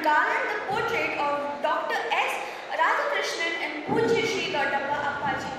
garland the portrait of Dr. S. Radhakrishnan and Pujya Sri Doddappa Appaji.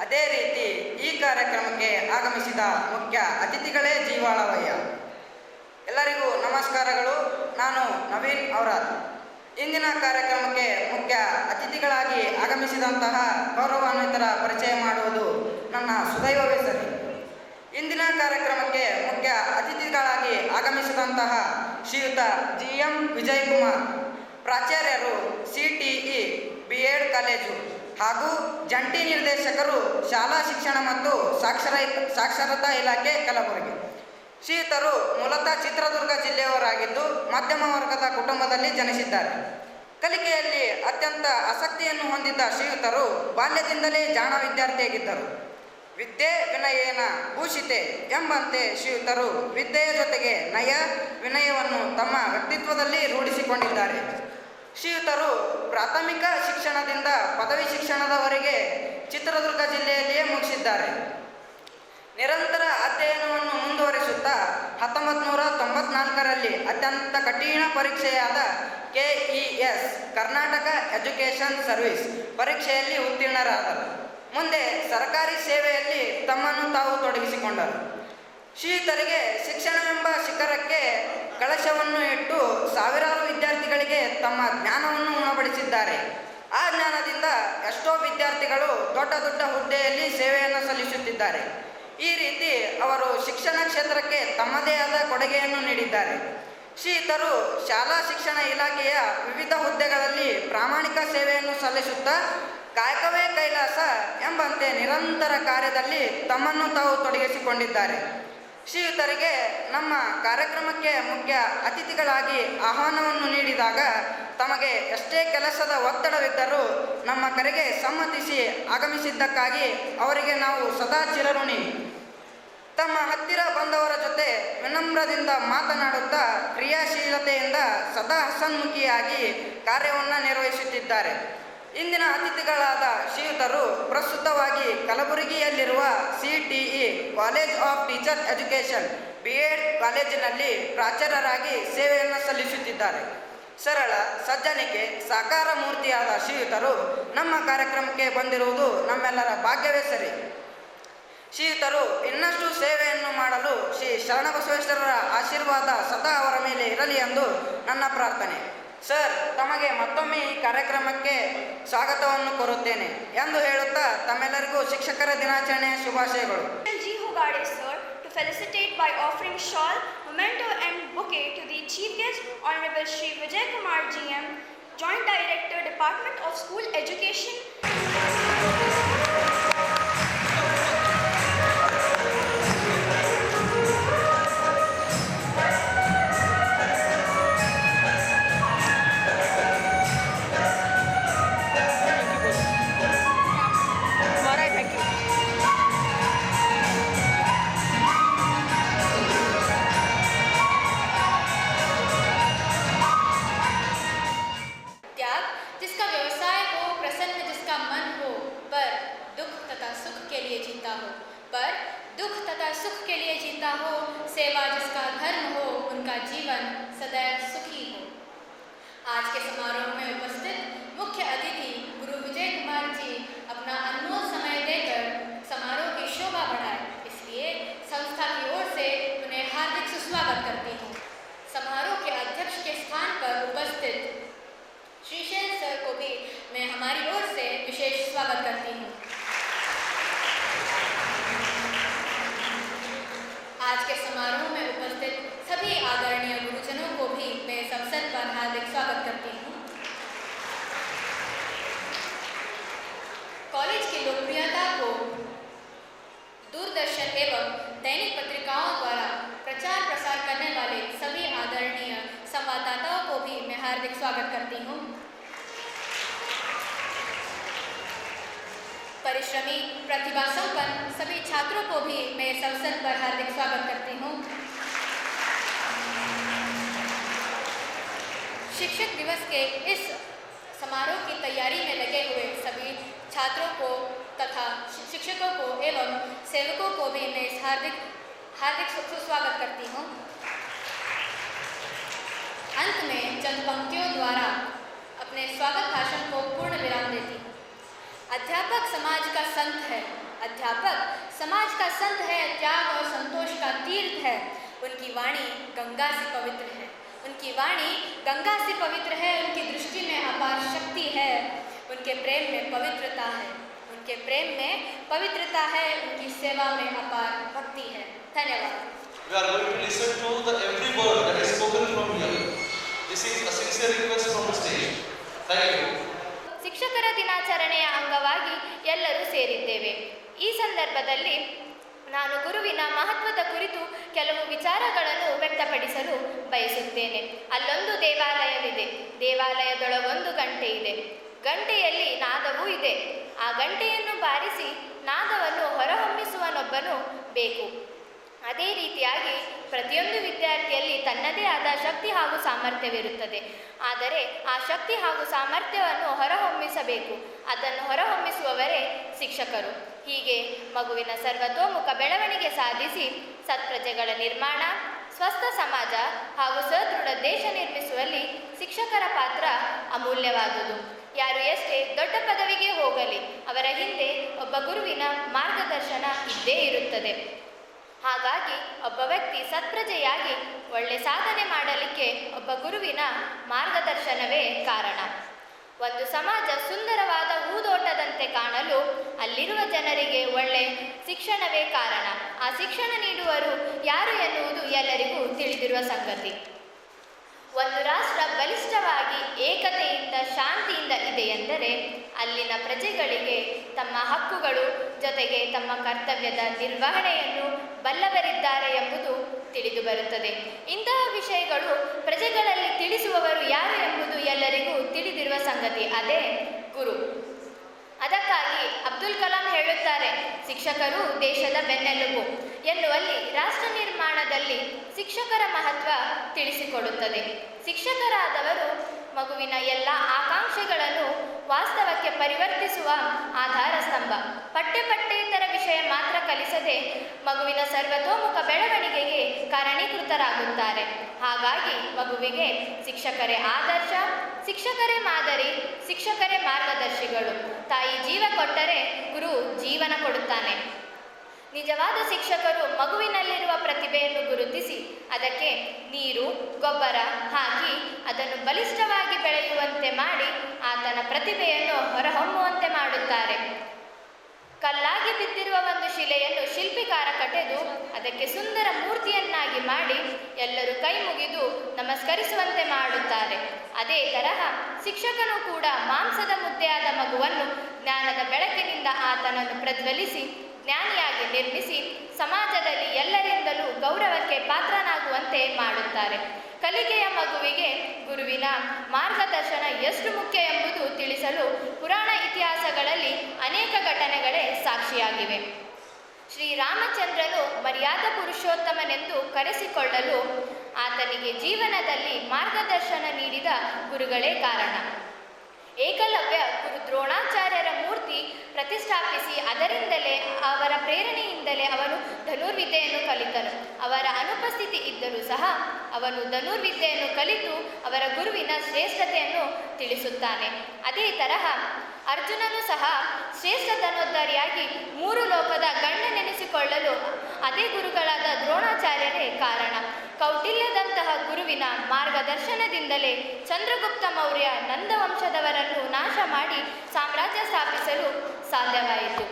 ಅದೇ ರೀತಿ ಈ ಕಾರ್ಯಕ್ರಮಕ್ಕೆ ಆಗಮಿಸಿದ ಮುಖ್ಯ ಅತಿಥಿಗಳೇ ಜೀವಾಳವಯ್ಯ. ಎಲ್ಲರಿಗೂ ನಮಸ್ಕಾರಗಳು. ನಾನು ನವೀನ್ ಔರಾದ್. ಇಂದಿನ ಕಾರ್ಯಕ್ರಮಕ್ಕೆ ಮುಖ್ಯ ಅತಿಥಿಗಳಾಗಿ ಆಗಮಿಸಿದಂತಹ ಗೌರವಾನ್ವಿತರ ಪರಿಚಯ ಮಾಡುವುದು ನನ್ನ ಸುದೈವವೇ ಸರಿ. ಇಂದಿನ ಕಾರ್ಯಕ್ರಮಕ್ಕೆ ಮುಖ್ಯ ಅತಿಥಿಗಳಾಗಿ ಆಗಮಿಸಿದಂತಹ ಶ್ರೀಯುತ GM ವಿಜಯಕುಮಾರ್, ಪ್ರಾಚಾರ್ಯರು CTE BEd ಕಾಲೇಜು ಹಾಗೂ ಜಂಟಿ ನಿರ್ದೇಶಕರು ಶಾಲಾ ಶಿಕ್ಷಣ ಮತ್ತು ಸಾಕ್ಷರತಾ ಇಲಾಖೆ ಕಲಬುರಗಿ. ಶ್ರೀಯುತರು ಮೂಲತಃ ಚಿತ್ರದುರ್ಗ ಜಿಲ್ಲೆಯವರಾಗಿದ್ದು ಮಧ್ಯಮ ವರ್ಗದ ಕುಟುಂಬದಲ್ಲಿ ಜನಿಸಿದ್ದಾರೆ. ಕಲಿಕೆಯಲ್ಲಿ ಅತ್ಯಂತ ಆಸಕ್ತಿಯನ್ನು ಹೊಂದಿದ್ದ ಶ್ರೀಯುತರು ಬಾಲ್ಯದಿಂದಲೇ ಜಾಣ ವಿದ್ಯಾರ್ಥಿಯಾಗಿದ್ದರು. ವಿದ್ಯೆ ವಿನಯೇನ ಭೂಷಿತೆ ಎಂಬಂತೆ ಶ್ರೀಯುತರು ವಿದ್ಯೆಯ ಜೊತೆಗೆ ನಯ ವಿನಯವನ್ನು ತಮ್ಮ ವ್ಯಕ್ತಿತ್ವದಲ್ಲಿ ರೂಢಿಸಿಕೊಂಡಿದ್ದಾರೆ. ಶ್ರೀಯುತರು ಪ್ರಾಥಮಿಕ ಶಿಕ್ಷಣದಿಂದ ಪದವಿ ಶಿಕ್ಷಣದವರೆಗೆ ಚಿತ್ರದುರ್ಗ ಜಿಲ್ಲೆಯಲ್ಲಿಯೇ ಮುಗಿಸಿದ್ದಾರೆ. ನಿರಂತರ ಅಧ್ಯಯನವನ್ನು ಮುಂದುವರಿಸುತ್ತಾ 1994ರಲ್ಲಿ ಅತ್ಯಂತ ಕಠಿಣ ಪರೀಕ್ಷೆಯಾದ KES ಕರ್ನಾಟಕ ಎಜುಕೇಷನ್ ಸರ್ವಿಸ್ ಪರೀಕ್ಷೆಯಲ್ಲಿ ಉತ್ತೀರ್ಣರಾದರು. ಮುಂದೆ ಸರ್ಕಾರಿ ಸೇವೆಯಲ್ಲಿ ತಮ್ಮನ್ನು ತಾವು ತೊಡಗಿಸಿಕೊಂಡರು. ಶ್ರೀಯುತರಿಗೆ ಶಿಕ್ಷಣವೆಂಬ ಶಿಖರಕ್ಕೆ ಕಳಶವನ್ನು ಇಟ್ಟು ಸಾವಿರಾರು ವಿದ್ಯಾರ್ಥಿಗಳಿಗೆ ತಮ್ಮ ಜ್ಞಾನವನ್ನು ಉಣಬಡಿಸಿದ್ದಾರೆ. ಆ ಜ್ಞಾನದಿಂದ ಎಷ್ಟೋ ವಿದ್ಯಾರ್ಥಿಗಳು ದೊಡ್ಡ ದೊಡ್ಡ ಹುದ್ದೆಯಲ್ಲಿ ಸೇವೆಯನ್ನು ಸಲ್ಲಿಸುತ್ತಿದ್ದಾರೆ. ಈ ರೀತಿ ಅವರು ಶಿಕ್ಷಣ ಕ್ಷೇತ್ರಕ್ಕೆ ತಮ್ಮದೇ ಆದ ಕೊಡುಗೆಯನ್ನು ನೀಡಿದ್ದಾರೆ. ಶ್ರೀಯುತರು ಶಾಲಾ ಶಿಕ್ಷಣ ಇಲಾಖೆಯ ವಿವಿಧ ಹುದ್ದೆಗಳಲ್ಲಿ ಪ್ರಾಮಾಣಿಕ ಸೇವೆಯನ್ನು ಸಲ್ಲಿಸುತ್ತಾ ಕಾಯಕವೇ ಕೈಲಾಸ ಎಂಬಂತೆ ನಿರಂತರ ಕಾರ್ಯದಲ್ಲಿ ತಮ್ಮನ್ನು ತಾವು ತೊಡಗಿಸಿಕೊಂಡಿದ್ದಾರೆ. ಶ್ರೀಯುತರಿಗೆ ನಮ್ಮ ಕಾರ್ಯಕ್ರಮಕ್ಕೆ ಮುಖ್ಯ ಅತಿಥಿಗಳಾಗಿ ಆಹ್ವಾನವನ್ನು ನೀಡಿದಾಗ ತಮಗೆ ಎಷ್ಟೇ ಕೆಲಸದ ಒತ್ತಡವಿದ್ದರೂ ನಮ್ಮ ಕರೆಗೆ ಸಮ್ಮತಿಸಿ ಆಗಮಿಸಿದ್ದಕ್ಕಾಗಿ ಅವರಿಗೆ ನಾವು ಸದಾ ಚಿರಋಣಿ. ತಮ್ಮ ಹತ್ತಿರ ಬಂದವರ ಜೊತೆ ವಿನಮ್ರದಿಂದ ಮಾತನಾಡುತ್ತಾ ಕ್ರಿಯಾಶೀಲತೆಯಿಂದ ಸದಾ ಹಸನ್ಮುಖಿಯಾಗಿ ಕಾರ್ಯವನ್ನು ನಿರ್ವಹಿಸುತ್ತಿದ್ದಾರೆ. ಇಂದಿನ ಅತಿಥಿಗಳಾದ ಶ್ರೀಯುತರು ಪ್ರಸ್ತುತವಾಗಿ ಕಲಬುರಗಿಯಲ್ಲಿರುವ CTE college of teacher education BEd ಕಾಲೇಜಿನಲ್ಲಿ ಪ್ರಾಚಾರ್ಯರಾಗಿ ಸೇವೆಯನ್ನು ಸಲ್ಲಿಸುತ್ತಿದ್ದಾರೆ. ಸರಳ ಸಜ್ಜನಿಕೆ ಸಾಕಾರ ಮೂರ್ತಿಯಾದ ಶ್ರೀಯುತರು ನಮ್ಮ ಕಾರ್ಯಕ್ರಮಕ್ಕೆ ಬಂದಿರುವುದು ನಮ್ಮೆಲ್ಲರ ಭಾಗ್ಯವೇ ಸರಿ. ಶ್ರೀಯುತರು ಇನ್ನಷ್ಟು ಸೇವೆಯನ್ನು ಮಾಡಲು ಶ್ರೀ ಶರಣಬಸವೇಶ್ವರರ ಆಶೀರ್ವಾದ ಸದಾ ಅವರ ಮೇಲೆ ಇರಲಿ ಎಂದು ನನ್ನ ಪ್ರಾರ್ಥನೆ. ಸರ್, ತಮಗೆ ಮತ್ತೊಮ್ಮೆ ಈ ಕಾರ್ಯಕ್ರಮಕ್ಕೆ ಸ್ವಾಗತವನ್ನು ಕೋರುತ್ತೇನೆ ಎಂದು ಹೇಳುತ್ತಾ ತಮ್ಮೆಲ್ಲರಿಗೂ ಶಿಕ್ಷಕರ ದಿನಾಚರಣೆಯ ಶುಭಾಶಯಗಳು. G. Hugade sir to felicitate by offering shawl, memento and bouquet to the chief guest Honorable Shri Vijay Kumar GM, Joint Director Department of School Education. सेवा जिसका धर्म हो उनका जीवन सदैव सुखी हो। आज के समारोह में उपस्थित मुख्य अतिथि गुरु विजय कुमार जी अपना अनमोल समय देकर समारोह की शोभा बढ़ाए, इसलिए संस्था की ओर से उन्हें हार्दिक सुस्वागत करती हूँ। समारोह के अध्यक्ष के स्थान पर उपस्थित श्रीशैल सर को भी मैं हमारी ओर से विशेष स्वागत करती हूँ। आज के समारोह में उपस्थित सभी आदरणीय गुरुजनों को भी मैं इस अवसर पर हार्दिक स्वागत करती हूँ। कॉलेज की लोकप्रियता को दूरदर्शन एवं दैनिक पत्रिकाओं द्वारा प्रचार प्रसार करने वाले सभी आदरणीय संवाददाताओं को भी मैं हार्दिक स्वागत करती हूँ। परिश्रमी प्रतिभा संपन्न सभी छात्रों को भी मैं इस अवसर पर हार्दिक स्वागत करती हूँ। शिक्षक दिवस के इस समारोह की तैयारी में लगे हुए सभी छात्रों को तथा शिक्षकों को एवं सेवकों को भी मैं इस हार्दिक सुस्वागत करती हूँ। अंत में चंद पंक्तियों द्वारा अपने स्वागत भाषण को पूर्ण विराम देती हूँ। अध्यापक समाज का संत है, अध्यापक समाज का संत है, त्याग और संतोष का तीर्थ है। उनकी वाणी गंगा से पवित्र है, उनकी वाणी गंगा से पवित्र है। उनकी दृष्टि में अपार शक्ति है, उनके प्रेम में पवित्रता है, उनके प्रेम में पवित्रता है, उनकी सेवा में अपार भक्ति है। धन्यवाद। We are going to listen to every word that is spoken from here. This is a sincere request from the stage. Thank you. ಶಿಕ್ಷಕರ ದಿನಾಚರಣೆಯ ಅಂಗವಾಗಿ ಎಲ್ಲರೂ ಸೇರಿದ್ದೇವೆ. ಈ ಸಂದರ್ಭದಲ್ಲಿ ನಾನು ಗುರುವಿನ ಮಹತ್ವದ ಕುರಿತು ಕೆಲವು ವಿಚಾರಗಳನ್ನು ವ್ಯಕ್ತಪಡಿಸಲು ಬಯಸುತ್ತೇನೆ. ಅಲ್ಲೊಂದು ದೇವಾಲಯವಿದೆ. ದೇವಾಲಯದೊಳಗೊಂದು ಗಂಟೆ ಇದೆ. ಗಂಟೆಯಲ್ಲಿ ನಾದವೂ ಇದೆ. ಆ ಗಂಟೆಯನ್ನು ಬಾರಿಸಿ ನಾದವನ್ನು ಹೊರಹೊಮ್ಮಿಸುವನೊಬ್ಬನು ಬೇಕು. ಅದೇ ರೀತಿಯಾಗಿ ಪ್ರತಿಯೊಂದು ವಿದ್ಯಾರ್ಥಿಯಲ್ಲಿ ತನ್ನದೇ ಆದ ಶಕ್ತಿ ಹಾಗೂ ಸಾಮರ್ಥ್ಯವಿರುತ್ತದೆ. ಆದರೆ ಆ ಶಕ್ತಿ ಹಾಗೂ ಸಾಮರ್ಥ್ಯವನ್ನು ಹೊರಹೊಮ್ಮಿಸಬೇಕು. ಅದನ್ನು ಹೊರಹೊಮ್ಮಿಸುವವರೇ ಶಿಕ್ಷಕರು. ಹೀಗೆ ಮಗುವಿನ ಸರ್ವತೋಮುಖ ಬೆಳವಣಿಗೆ ಸಾಧಿಸಿ ಸತ್ಪ್ರಜೆಗಳ ನಿರ್ಮಾಣ, ಸ್ವಸ್ಥ ಸಮಾಜ ಹಾಗೂ ಸದೃಢ ದೇಶ ನಿರ್ಮಿಸುವಲ್ಲಿ ಶಿಕ್ಷಕರ ಪಾತ್ರ ಅಮೂಲ್ಯವಾದುದು. ಯಾರು ಎಷ್ಟೇ ದೊಡ್ಡ ಪದವಿಗೆ ಹೋಗಲಿ, ಅವರ ಹಿಂದೆ ಒಬ್ಬ ಗುರುವಿನ ಮಾರ್ಗದರ್ಶನ ಇದ್ದೇ ಇರುತ್ತದೆ. ಹಾಗಾಗಿ ಒಬ್ಬ ವ್ಯಕ್ತಿ ಸತ್ಪ್ರಜೆಯಾಗಿ ಒಳ್ಳೆ ಸಾಧನೆ ಮಾಡಲಿಕ್ಕೆ ಒಬ್ಬ ಗುರುವಿನ ಮಾರ್ಗದರ್ಶನವೇ ಕಾರಣ. ಒಂದು ಸಮಾಜ ಸುಂದರವಾದ ಹೂದೋಟದಂತೆ ಕಾಣಲು ಅಲ್ಲಿರುವ ಜನರಿಗೆ ಒಳ್ಳೆ ಶಿಕ್ಷಣವೇ ಕಾರಣ. ಆ ಶಿಕ್ಷಣ ನೀಡುವರು ಯಾರು ಎನ್ನುವುದು ಎಲ್ಲರಿಗೂ ತಿಳಿದಿರುವ ಸಂಗತಿ. ಒಂದು ರಾಷ್ಟ್ರ ಬಲಿಷ್ಠವಾಗಿ ಏಕತೆಯಿಂದ ಶಾಂತಿಯಿಂದ ಇದೆ ಎಂದರೆ ಅಲ್ಲಿನ ಪ್ರಜೆಗಳಿಗೆ ತಮ್ಮ ಹಕ್ಕುಗಳು ಜೊತೆಗೆ ತಮ್ಮ ಕರ್ತವ್ಯದ ನಿರ್ವಹಣೆಯನ್ನು ಬಲ್ಲವರಿದ್ದಾರೆ ಎಂಬುದು ತಿಳಿದು ಬರುತ್ತದೆ. ಇಂತಹ ವಿಷಯಗಳು ಪ್ರಜೆಗಳಲ್ಲಿ ತಿಳಿಸುವವರು ಯಾರು ಎಂಬುದು ಎಲ್ಲರಿಗೂ ತಿಳಿದಿರುವ ಸಂಗತಿ. ಅದೇ ಗುರು. ಅದಕ್ಕಾಗಿ ಅಬ್ದುಲ್ ಕಲಾಂ ಹೇಳುತ್ತಾರೆ, ಶಿಕ್ಷಕರು ದೇಶದ ಬೆನ್ನೆಲುಬು ಎನ್ನುವಲ್ಲಿ ರಾಷ್ಟ್ರ ನಿರ್ಮಾಣದಲ್ಲಿ ಶಿಕ್ಷಕರ ಮಹತ್ವ ತಿಳಿಸಿಕೊಡುತ್ತದೆ. ಶಿಕ್ಷಕರಾದವರು ಮಗುವಿನ ಎಲ್ಲ ಆಕಾಂಕ್ಷೆಗಳನ್ನು ವಾಸ್ತವಕ್ಕೆ ಪರಿವರ್ತಿಸುವ ಆಧಾರ ಸ್ತಂಭ. ಪಠ್ಯೇತರ ವಿಷಯ ಮಾತ್ರ ಕಲಿಸದೆ ಮಗುವಿನ ಸರ್ವತೋಮುಖ ಬೆಳವಣಿಗೆಗೆ ಕಾರಣೀಕೃತರಾಗುತ್ತಾರೆ. ಹಾಗಾಗಿ ಮಗುವಿಗೆ ಶಿಕ್ಷಕರೇ ಆದರ್ಶ, ಶಿಕ್ಷಕರೇ ಮಾದರಿ, ಶಿಕ್ಷಕರೇ ಮಾರ್ಗದರ್ಶಿಗಳು. ತಾಯಿ ಜೀವ ಕೊಟ್ಟರೆ ಗುರು ಜೀವನ ಕೊಡುತ್ತಾನೆ. ನಿಜವಾದ ಶಿಕ್ಷಕರು ಮಗುವಿನಲ್ಲಿರುವ ಪ್ರತಿಭೆಯನ್ನು ಗುರುತಿಸಿ ಅದಕ್ಕೆ ನೀರು, ಗೊಬ್ಬರ ಹಾಕಿ ಅದನ್ನು ಬಲಿಷ್ಠವಾಗಿ ಬೆಳೆಯುವಂತೆ ಮಾಡಿ ಆತನ ಪ್ರತಿಭೆಯನ್ನು ಹೊರಹೊಮ್ಮುವಂತೆ ಮಾಡುತ್ತಾರೆ. ಕಲ್ಲಾಗಿ ಬಿದ್ದಿರುವ ಒಂದು ಶಿಲೆಯನ್ನು ಶಿಲ್ಪಿಕಾರ ಕಟೆದು ಅದಕ್ಕೆ ಸುಂದರ ಮೂರ್ತಿಯನ್ನಾಗಿ ಮಾಡಿ ಎಲ್ಲರೂ ಕೈ ಮುಗಿದು ನಮಸ್ಕರಿಸುವಂತೆ ಮಾಡುತ್ತಾರೆ. ಅದೇ ತರಹ ಶಿಕ್ಷಕನು ಕೂಡ ಮಾಂಸದ ಮುದ್ದೆಯಾದ ಮಗುವನ್ನು ಜ್ಞಾನದ ಬೆಳಕಿನಿಂದ ಆತನನ್ನು ಪ್ರಜ್ವಲಿಸಿ ಜ್ಞಾನಿಯಾಗಿ ನಿರ್ಮಿಸಿ ಸಮಾಜದಲ್ಲಿ ಎಲ್ಲರಿಂದಲೂ ಗೌರವಕ್ಕೆ ಪಾತ್ರನಾಗುವಂತೆ ಮಾಡುತ್ತಾರೆ. ಕಲಿಕೆಯ ಮಗುವಿಗೆ ಗುರುವಿನ ಮಾರ್ಗದರ್ಶನ ಎಷ್ಟು ಮುಖ್ಯ ಎಂಬುದು ತಿಳಿಸಲು ಪುರಾಣ ಇತಿಹಾಸಗಳಲ್ಲಿ ಅನೇಕ ಘಟನೆಗಳೇ ಸಾಕ್ಷಿಯಾಗಿವೆ. ಶ್ರೀರಾಮಚಂದ್ರನು ಮರ್ಯಾದ ಪುರುಷೋತ್ತಮನೆಂದು ಕರೆಸಿಕೊಳ್ಳಲು ಆತನಿಗೆ ಜೀವನದಲ್ಲಿ ಮಾರ್ಗದರ್ಶನ ನೀಡಿದ ಗುರುಗಳೇ ಕಾರಣ. ಏಕಲವ್ಯ ಗುರು ದ್ರೋಣಾಚಾರ್ಯರ ಮೂರ್ತಿ ಪ್ರತಿಷ್ಠಾಪಿಸಿ ಅದರಿಂದಲೇ ಅವರ ಪ್ರೇರಣೆಯಿಂದಲೇ ಅವನು ಧನುರ್ವಿದ್ಯೆಯನ್ನು ಕಲಿತನು. ಅವರ ಅನುಪಸ್ಥಿತಿ ಇದ್ದರೂ ಸಹ ಅವನು ಧನುರ್ವಿದ್ಯೆಯನ್ನು ಕಲಿತು ಅವರ ಗುರುವಿನ ಶ್ರೇಷ್ಠತೆಯನ್ನು ತಿಳಿಸುತ್ತಾನೆ. ಅದೇ ತರಹ ಅರ್ಜುನನು ಸಹ ಶ್ರೇಷ್ಠ ಧನೋದ್ಧಾರಿಯಾಗಿ 3 ಲೋಕದ ಗಣ್ಯನೆನಿಸಿಕೊಳ್ಳಲು ಅದೇ ಗುರುಗಳಾದ ದ್ರೋಣಾಚಾರ್ಯರೇ ಕಾರಣ. ಕೌಟಿಲ್ಯದಂತಹ ಗುರುವಿನ ಮಾರ್ಗದರ್ಶನದಿಂದಲೇ ಚಂದ್ರಗುಪ್ತ ಮೌರ್ಯ ನಂದವಂಶದವರನ್ನು ನಾಶ ಮಾಡಿ ಸಾಮ್ರಾಜ್ಯ ಸ್ಥಾಪಿಸಲು ಸಾಧ್ಯವಾಯಿತು.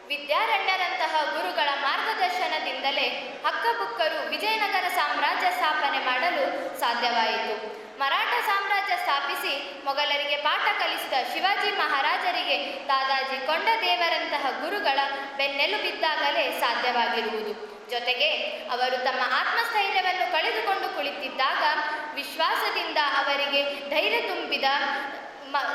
ವಿದ್ಯಾರಣ್ಯರಂತಹ ಗುರುಗಳ ಮಾರ್ಗದರ್ಶನದಿಂದಲೇ ಹಕ್ಕಬುಕ್ಕರು ವಿಜಯನಗರ ಸಾಮ್ರಾಜ್ಯ ಸ್ಥಾಪನೆ ಮಾಡಲು ಸಾಧ್ಯವಾಯಿತು. ಮರಾಠ ಸಾಮ್ರಾಜ್ಯ ಸ್ಥಾಪಿಸಿ ಮೊಘಲರಿಗೆ ಪಾಠ ಕಲಿಸಿದ ಶಿವಾಜಿ ಮಹಾರಾಜರಿಗೆ ದಾದಾಜಿ ಕೊಂಡದೇವರಂತಹ ಗುರುಗಳ ಬೆನ್ನೆಲುಬಿದ್ದಾಗಲೇ ಸಾಧ್ಯವಾಗಿರುವುದು. ಜೊತೆಗೆ ಅವರು ತಮ್ಮ ಆತ್ಮಸ್ಥೈರ್ಯವನ್ನು ಕಳೆದುಕೊಂಡು ಕುಳಿತಿದ್ದಾಗ ವಿಶ್ವಾಸದಿಂದ ಅವರಿಗೆ ಧೈರ್ಯ ತುಂಬಿದ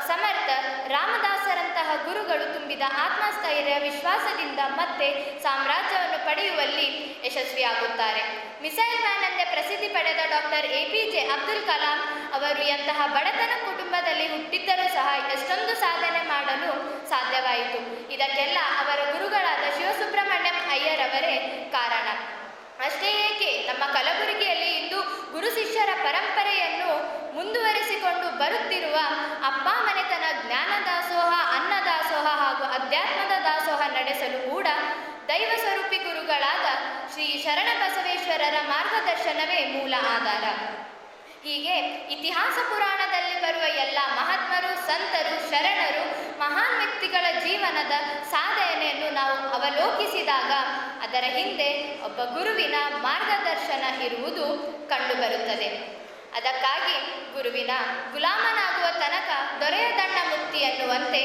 ಸಮರ್ಥ ರಾಮದಾಸರಂತಹ ಗುರುಗಳು ತುಂಬಿದ ಆತ್ಮಸ್ಥೈರ್ಯ ವಿಶ್ವಾಸದಿಂದ ಮತ್ತೆ ಸಾಮ್ರಾಜ್ಯವನ್ನು ಪಡೆಯುವಲ್ಲಿ ಯಶಸ್ವಿಯಾಗುತ್ತಾರೆ. ಮಿಸೈಲ್ ಮ್ಯಾನ್ ಎಂದೇ ಪ್ರಸಿದ್ಧಿ ಪಡೆದ ಡಾಕ್ಟರ್ APJ ಅಬ್ದುಲ್ ಕಲಾಂ ಅವರು ಎಂತಹ ಬಡತನ ಕುಟುಂಬದಲ್ಲಿ ಹುಟ್ಟಿದ್ದರೂ ಸಹ ಎಷ್ಟೊಂದು ಸಾಧನೆ ಮಾಡಲು ಸಾಧ್ಯವಾಯಿತು. ಇದಕ್ಕೆಲ್ಲ ಅವರ ಗುರುಗಳಾದ ಶಿವಸುಬ್ರಹ್ಮಣ್ಯಂ ಅಯ್ಯರ್ ಅವರೇ ಕಾರಣ. ಅಷ್ಟೇ ಏಕೆ, ನಮ್ಮ ಕಲಬುರಗಿಯಲ್ಲಿ ಇಂದು ಗುರು ಶಿಷ್ಯರ ಪರಂಪರೆಯನ್ನು ಮುಂದುವರೆಸಿಕೊಂಡು ಬರುತ್ತಿರುವ ಅಪ್ಪ ಮನೆತನ ಜ್ಞಾನದಾಸೋಹ, ಅನ್ನದಾಸೋಹ ಹಾಗೂ ಅಧ್ಯಾತ್ಮದ ದಾಸೋಹ ನಡೆಸಲು ಕೂಡ ದೈವ ಸ್ವರೂಪಿ ಗುರುಗಳಾದ ಶ್ರೀ ಶರಣಬಸವೇಶ್ವರರ ಮಾರ್ಗದರ್ಶನವೇ ಮೂಲ ಆಧಾರ. ಹೀಗೆ ಇತಿಹಾಸ ಪುರಾಣದಲ್ಲಿ ಬರುವ ಎಲ್ಲ ಮಹಾತ್ಮರು, ಸಂತರು, ಶರಣರು, ಮಹಾನ್ ವ್ಯಕ್ತಿಗಳ ಜೀವನದ ಸಾಧನೆಯನ್ನು ನಾವು ಅವಲೋಕಿಸಿದಾಗ ಅದರ ಹಿಂದೆ ಒಬ್ಬ ಗುರುವಿನ ಮಾರ್ಗದರ್ಶನ ಇರುವುದು ಕಂಡುಬರುತ್ತದೆ. ಅದಕ್ಕಾಗಿ ಗುರುವಿನ ಗುಲಾಮನಾಗುವ ತನಕ ದೊರೆಯದಂಡ ಮುಕ್ತಿ ಎನ್ನುವಂತೆ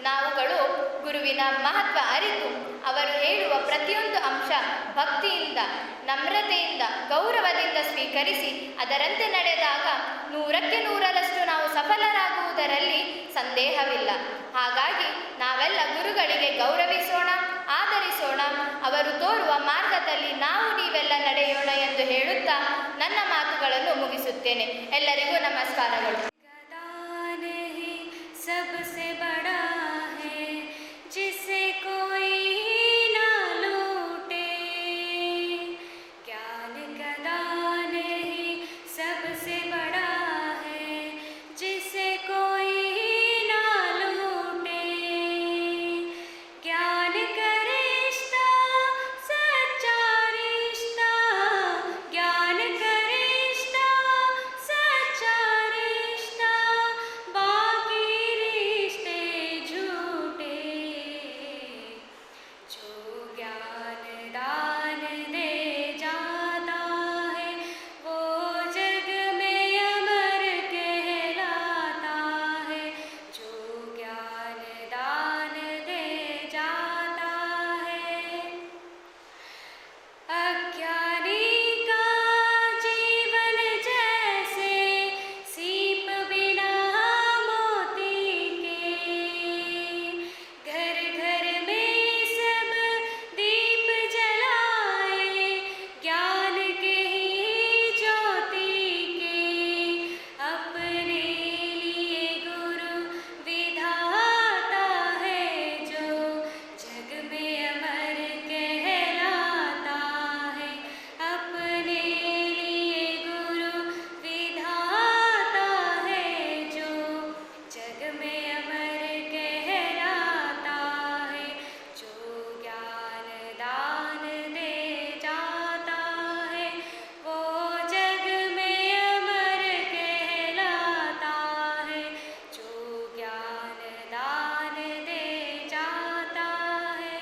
ನಾವುಗಳು ಗುರುವಿನ ಮಹತ್ವ ಅರಿತು ಅವರು ಹೇಳುವ ಪ್ರತಿಯೊಂದು ಅಂಶ ಭಕ್ತಿಯಿಂದ, ನಮ್ರತೆಯಿಂದ, ಗೌರವದಿಂದ ಸ್ವೀಕರಿಸಿ ಅದರಂತೆ ನಡೆದಾಗ 100ಕ್ಕೆ 100ರಷ್ಟು ನಾವು ಸಫಲರಾಗುವುದರಲ್ಲಿ ಸಂದೇಹವಿಲ್ಲ. ಹಾಗಾಗಿ ನಾವೆಲ್ಲ ಗುರುಗಳಿಗೆ ಗೌರವಿಸೋಣ, ಆದರಿಸೋಣ, ಅವರು ತೋರುವ ಮಾರ್ಗದಲ್ಲಿ ನಾವು ನೀವೆಲ್ಲ ನಡೆಯೋಣ ಎಂದು ಹೇಳುತ್ತಾ ನನ್ನ ಮಾತುಗಳನ್ನು ಮುಗಿಸುತ್ತೇನೆ. ಎಲ್ಲರಿಗೂ ನಮಸ್ಕಾರಗಳು. सबसे बड़ा है जिसे कोई ना लूटे, ज्ञान का दान ही सबसे बड़ा है जिसे कोई ना लूटे, ज्ञान का रिश्ता सच्चा रिश्ता, ज्ञान का रिश्ता सच्चा रिश्ता, बाकी रिश्ते झूठे, जो ज्ञान दान दे जाता है वो जग में अमर कहलाता है, जो ज्ञान दान दे जाता है। अज्ञानी का जीवन जैसे सीप बिना मोती के, घर घर में सब दीप जलाए ज्ञान के ही ज्योति के, अपने लिए गुरु विधाता है जो जग में अमर कहलाता है, अपने लिए गुरु विधाता है जो जग में अमर कहलाता है, जो ज्ञान दान दे जाता है वो जग में अमर कहलाता है, जो ज्ञान दान दे जाता है।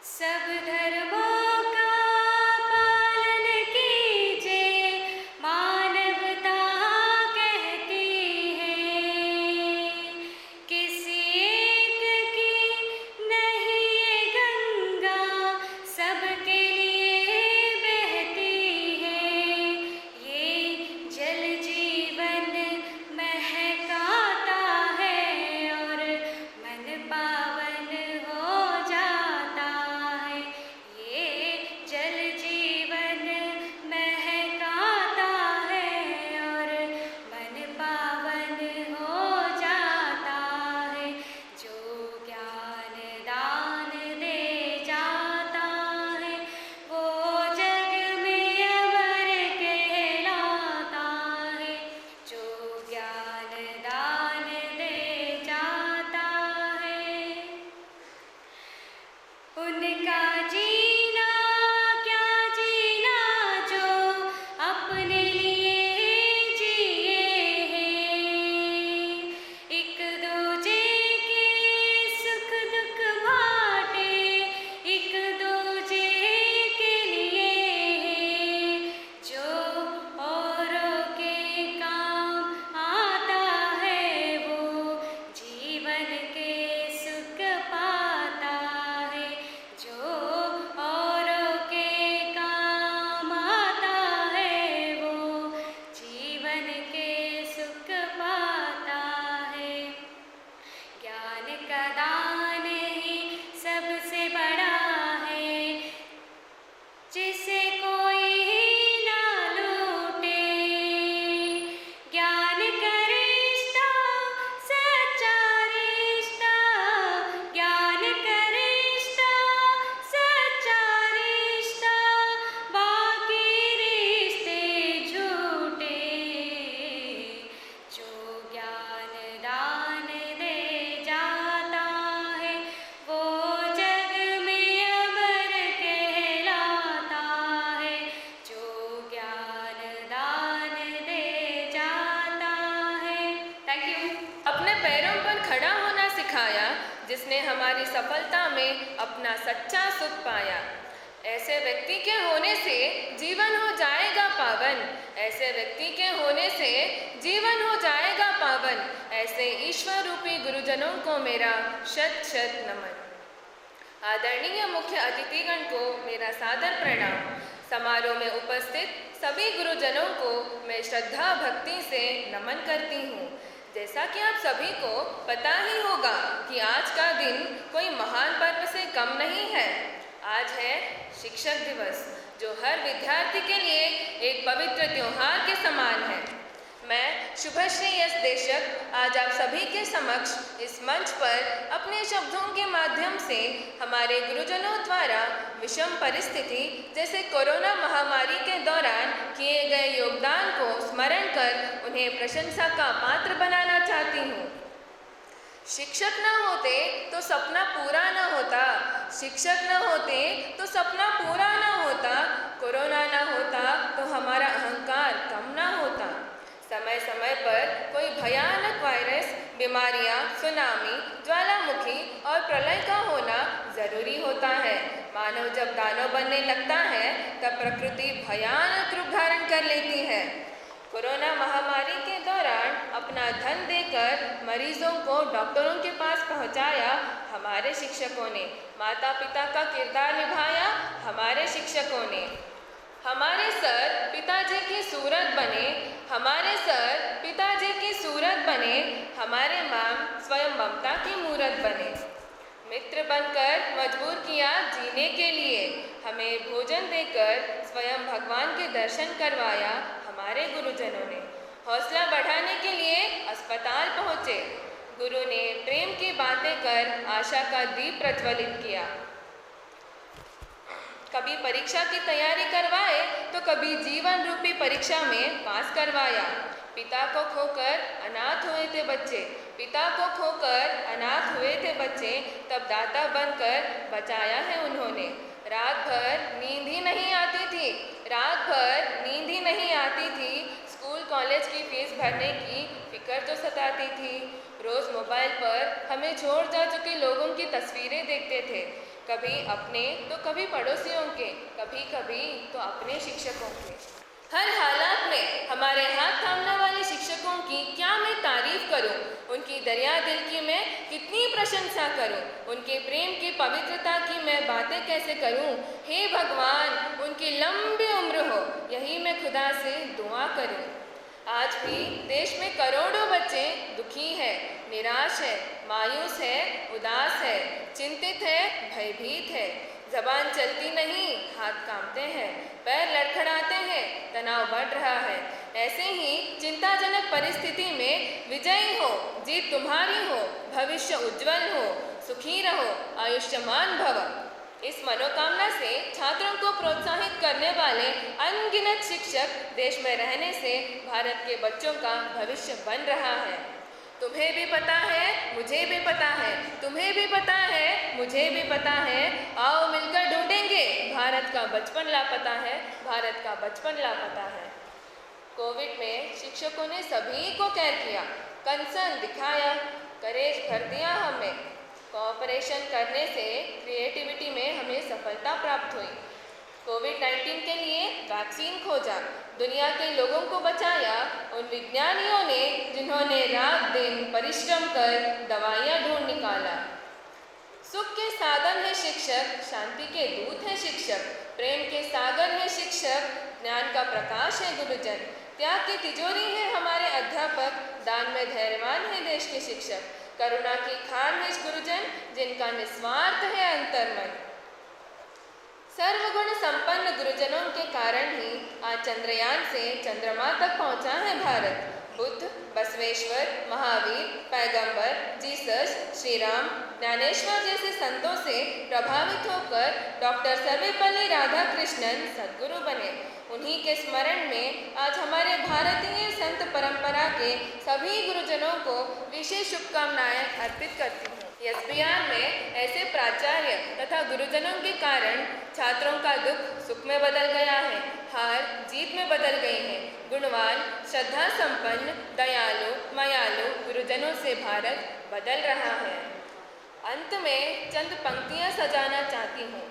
सब धर्मों का पालन कीजिए मानवता कहती है, किसी एक की नहीं ये गंगा सबके लिए बहती है, ये जल जीवन महकाता है और मन पावन हो जाता है, ये जल जीवन महकाता है और मन पावन हो जाता है, जो ज्ञान दान दे जाता है वो जग में अमर कहलाता है, जो ज्ञान दान दे जाता है। उनका जीना क्या जीना जो अपने लिए जिए हैं, एक दूजे के सुख दुख बांटे, एक दूजे के लिए हैं, जो औरों के काम आता है वो जीवन के सुख पाता है, जो औरों के काम आता है वो जीवन के सुख पाता है, ज्ञान का दान ही सबसे बड़ा है जिसे कोई ना लूटे, ज्ञान का रिश्ता सच्चा रिश्ता, ज्ञान का रिश्ता सच्चा रिश्ता, बाकी रिश्ते झूठे, जो ज्ञान दान दे जाता है वो जग में अमर कहलाता है, जो ज्ञान दान दे जाता है। Thank you. अपने पैरों पर खड़ा होना सिखाया जिसने हमारी सफलता में अपना सच्चा सुख पाया। ऐसे व्यक्ति के होने से जीवन हो जाएगा पावन। ऐसे व्यक्ति के होने से जीवन हो जाएगा पावन। ऐसे ईश्वर रूपी गुरुजनों को मेरा शत शत नमन। आदरणीय मुख्य अतिथिगण को मेरा सादर प्रणाम। समारोह में उपस्थित सभी गुरुजनों को मैं श्रद्धा भक्ति से नमन करती हूँ। जैसा कि आप सभी को पता ही होगा कि आज का दिन कोई महान पर्व से कम नहीं है। आज है शिक्षक दिवस, जो हर विद्यार्थी के लिए एक पवित्र त्योहार के समान है। मैं शुभश्री एस देशक आज आप सभी के समक्ष इस मंच पर अपने शब्दों के माध्यम से हमारे गुरुजनों द्वारा विषम परिस्थिति जैसे कोरोना महामारी के दौरान किए गए योगदान को स्मरण कर उन्हें प्रशंसा का पात्र बनाना चाहती हूँ। शिक्षक न होते तो सपना पूरा न होता, शिक्षक न होते तो सपना पूरा न होता, कोरोना न होता तो हमारा अहंकार कम न होता। समय समय पर कोई भयानक वायरस, बीमारियां, सुनामी, ज्वालामुखी और प्रलय का होना जरूरी होता है। मानव जब दानव बनने लगता है तब प्रकृति भयानक रूप धारण कर लेती है। कोरोना महामारी के दौरान अपना धन देकर मरीजों को डॉक्टरों के पास पहुंचाया हमारे शिक्षकों ने। माता पिता का किरदार निभाया हमारे शिक्षकों ने। हमारे सर पिताजी की सूरत बने, हमारे सर पिताजी की सूरत बने, हमारे माम स्वयं ममता की मूरत बने। मित्र बनकर मजबूर किया जीने के लिए, हमें भोजन देकर स्वयं भगवान के दर्शन करवाया हमारे गुरुजनों ने। हौसला बढ़ाने के लिए अस्पताल पहुँचे, गुरु ने प्रेम की बातें कर आशा का दीप प्रज्वलित किया। कभी परीक्षा की तैयारी करवाए तो कभी जीवन रूपी परीक्षा में पास करवाया। पिता को खोकर अनाथ हुए थे बच्चे, पिता को खोकर अनाथ हुए थे बच्चे, तब दाता बनकर बचाया है उन्होंने। रात भर नींद ही नहीं आती थी, रात भर नींद ही नहीं आती थी। स्कूल कॉलेज की फीस भरने की फिक्र तो सताती थी। रोज़ मोबाइल पर हमें छोड़ जा चुके लोगों की तस्वीरें देखते थे, कभी अपने तो कभी पड़ोसियों के, कभी कभी तो अपने शिक्षकों के। हर हालात में हमारे हाथ थामने वाले शिक्षकों की क्या मैं तारीफ करूं, उनकी दरिया दिल की मैं कितनी प्रशंसा करूं, उनके प्रेम की पवित्रता की मैं बातें कैसे करूं। हे भगवान, उनकी लंबी उम्र हो, यही मैं खुदा से दुआ करूं। आज भी देश में करोड़ों बच्चे दुखी हैं, निराश है, मायूस है, उदास है, चिंतित है, भयभीत है। जबान चलती नहीं, हाथ कांपते हैं, पैर लड़खड़ाते हैं, तनाव बढ़ रहा है। ऐसे ही चिंताजनक परिस्थिति में विजयी हो, जीत तुम्हारी हो, भविष्य उज्जवल हो, सुखी रहो, आयुष्मान भव। इस मनोकामना से छात्रों को प्रोत्साहित करने वाले अनगिनत शिक्षक देश में रहने से भारत के बच्चों का भविष्य बन रहा है। तुम्हें भी पता है, मुझे भी पता है, तुम्हें भी पता है, मुझे भी पता है। आओ मिलकर ढूंढेंगे भारत का बचपन लापता है, भारत का बचपन लापता है। कोविड में शिक्षकों ने सभी को केयर किया, कंसर्न दिखाया, करेज भर दिया हमें। कोऑपरेशन करने से क्रिएटिविटी में हमें सफलता प्राप्त हुई। कोविड-19 के लिए वैक्सीन खोजा, दुनिया के लोगों को बचाया उन विज्ञानियों ने जिन्होंने रात दिन परिश्रम कर दवाइयाँ ढूंढ निकाला। सुख के साधन है शिक्षक, शांति के दूत है शिक्षक, प्रेम के सागर है शिक्षक, ज्ञान का प्रकाश है गुरुजन, त्याग की तिजोरी है हमारे अध्यापक, दान में धैर्यवान है देश के शिक्षक, करुणा की खान है गुरुजन, जिनका निस्वार्थ है अंतर्मन। सर्वगुण संपन्न गुरुजनों के कारण ही आज चंद्रयान से चंद्रमा तक पहुंचा है भारत। बुद्ध, बसवेश्वर, महावीर, पैगंबर, जीसस, श्री राम, ज्ञानेश्वर जैसे संतों से प्रभावित होकर डॉक्टर सर्वपल्ली राधाकृष्णन सद्गुरु बने। उन्हीं के स्मरण में आज हमारे भारतीय संत परंपरा के सभी गुरुजनों को विशेष शुभकामनाएं अर्पित करती हूँ। एसबीआर में ऐसे प्राचार्य तथा गुरुजनों के कारण छात्रों का दुख सुख में बदल गया है, हार जीत में बदल गई है। गुणवान, श्रद्धा संपन्न, दयालु, मयालु गुरुजनों से भारत बदल रहा है। अंत में चंद पंक्तियां सजाना चाहती हूँ।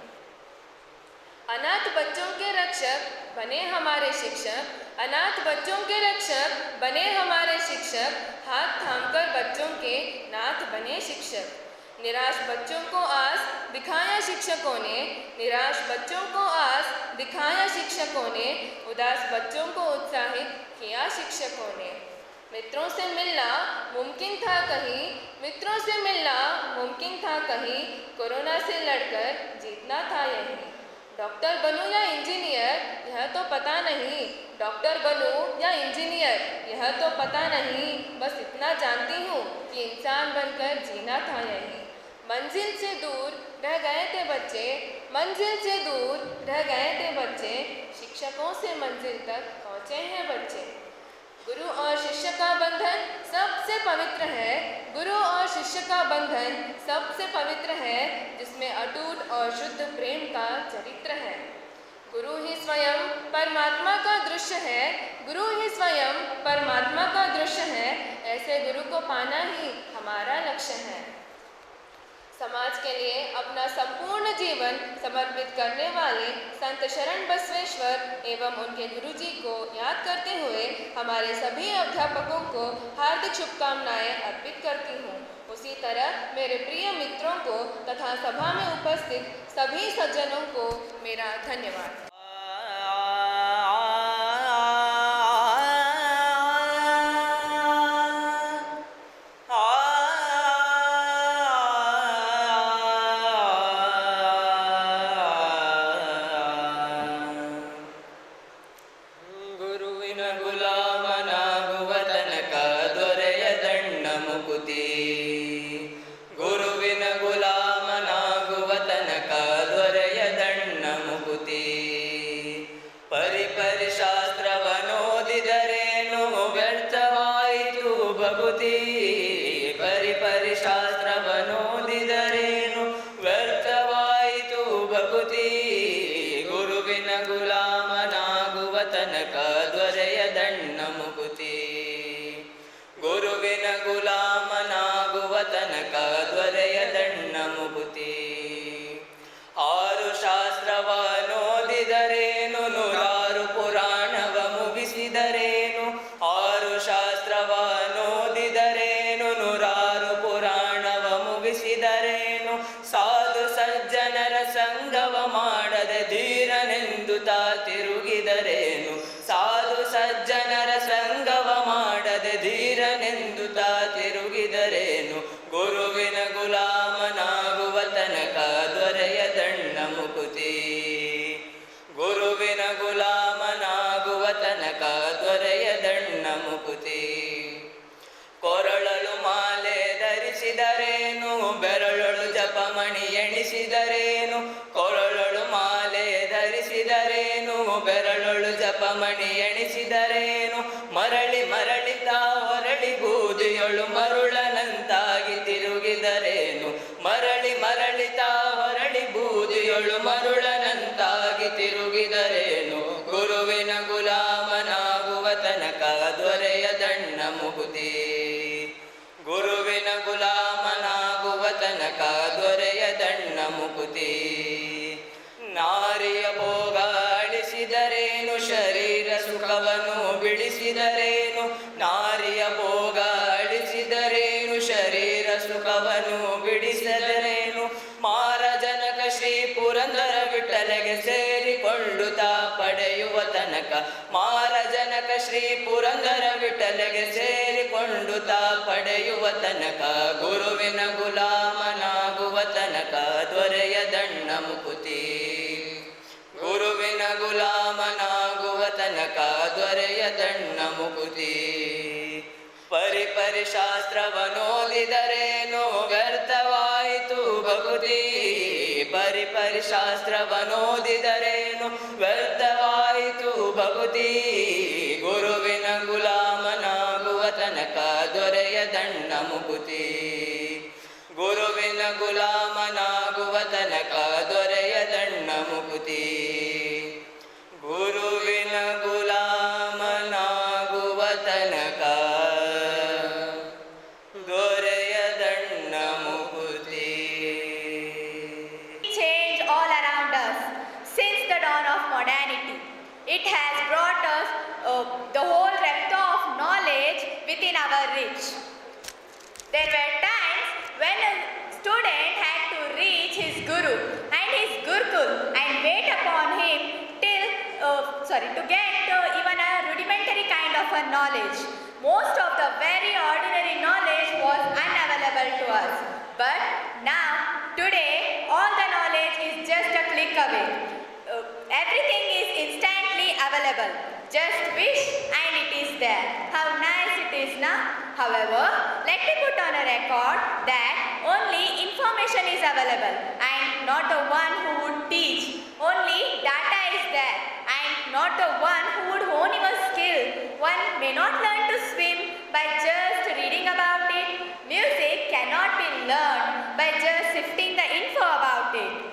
अनाथ बच्चों के रक्षक बने हमारे शिक्षक, अनाथ बच्चों के रक्षक बने हमारे शिक्षक, हाथ थामकर बच्चों के नाथ बने शिक्षक। निराश बच्चों को आस दिखाया शिक्षकों ने, निराश बच्चों को आस दिखाया शिक्षकों ने, उदास बच्चों को उत्साहित किया शिक्षकों ने। मित्रों से मिलना मुमकिन था कहीं, मित्रों से मिलना मुमकिन था कहीं, कोरोना से लड़कर जीतना था यहीं। डॉक्टर बनूं या इंजीनियर यह तो पता नहीं, डॉक्टर बनूं या इंजीनियर यह तो पता नहीं, बस इतना जानती हूँ कि इंसान बनकर जीना था यहीं। मंजिल से दूर रह गए थे बच्चे, मंजिल से दूर रह गए थे बच्चे, शिक्षकों से मंजिल तक पहुँचे हैं बच्चे। गुरु और शिष्य का बंधन सबसे पवित्र है, गुरु और शिष्य का बंधन सबसे पवित्र है, जिसमें अटूट और शुद्ध प्रेम का चरित्र है। गुरु ही स्वयं परमात्मा का दृश्य है, गुरु ही स्वयं परमात्मा का दृश्य है, ऐसे गुरु को पाना ही हमारा लक्ष्य है। समाज के लिए अपना संपूर्ण जीवन समर्पित करने वाले संत शरण बसवेश्वर एवं उनके गुरुजी को याद करते हुए हमारे सभी अध्यापकों को हार्दिक शुभकामनाएं अर्पित करती हूँ। उसी तरह मेरे प्रिय मित्रों को तथा सभा में उपस्थित सभी सज्जनों को मेरा धन्यवाद। ಜಪಮಣಿ ಎಣಿಸಿದರೇನು ಮರಳಿ ಮರಳಿತಾ ಹೊರಳಿ ಬೂದಿಯೊಳು ಮರುಳನಂತಾಗಿ ತಿರುಗಿದರೇನು ಮರಳಿ ಮರಳಿತಾ ಹೊರಳಿ ಬೂದಿಯೊಳು ಮರುಳನಂತಾಗಿ ತಿರುಗಿದರೇನು ಗುರುವಿನ ಗುಲಾಮನಾಗುವ ತನಕ ದೊರೆಯದಣ್ಣ ಮುಗುತಿ ಗುರುವಿನ ಗುಲಾಮನಾಗುವ ತನಕ ದೊರೆಯದಣ್ಣ ಮುಗುತಿ ನಾರಿಯ ಭೋಗ ಅಳಿಸಿದರೇನು ಶರೀರ ಸುಖವನ್ನು ಬಿಡಿಸಿದರೇನು ನಾರಿಯ ಭೋಗ ಅಳಿಸಿದರೇನು ಶರೀರ ಸುಖವನ್ನು ಬಿಡಿಸಿದರೇನು ಮಾರಜನಕ ಶ್ರೀ ಪುರಂದರ ವಿಠಲಗೆ ಸೇರಿಕೊಂಡು ತಾ ಪಡೆಯುವ ತನಕ ಮಾರಜನಕ ಶ್ರೀ ಪುರಂದರ ವಿಠಲಗೆ ಸೇರಿಕೊಂಡು ತಾ ಪಡೆಯುವ ತನಕ ಗುರುವಿನ ಗುಲಾಮನಾಗುವ ತನಕ ದೊರೆಯದಣ್ಣ ಮುಕುತಿ ಗುರುವಿನ ಗುಲಾಮನಾಗುವ ತನಕ ದೊರೆಯದಣ್ಣ ಮುಕುತಿ ಪರಿಪರಿ ಶಾಸ್ತ್ರವನೋದಿದರೇನು ವ್ಯರ್ಥವಾಯಿತು ಭಕುತಿ ಪರಿಪರಿ ಶಾಸ್ತ್ರವನೋದಿದರೇನು ವ್ಯರ್ಥವಾಯಿತು ಭಕುತಿ ಗುರುವಿನ ಗುಲಾಮನಾಗುವ ತನಕ ದೊರೆಯದಣ್ಣ ಮುಕುತಿ ಗುರುವಿನ ಗುಲಾಮನಾಗುವ ತನಕ ದೊರೆಯದಣ್ಣ ಮುಕುತಿ ಗುರುವಿನ ಗುಲಾಮನಾಗುವ ತನಕ ದೊರೆಯದಣ್ಣ ಮುಕುತಿ. Change all around us. Since the guru and his gurukul and wait upon him to get even a rudimentary kind of a knowledge. Most of the very ordinary knowledge was unavailable to us. But now, today, all the knowledge is just a click away. Everything is instantly available. Just wish and it is there. How nice it is now. However, let me put on a record that only information is available and not the one who would teach. Only data is there and not the one who would hone your skill. One may not learn to swim by just reading about it. Music cannot be learned by just sifting the info about it.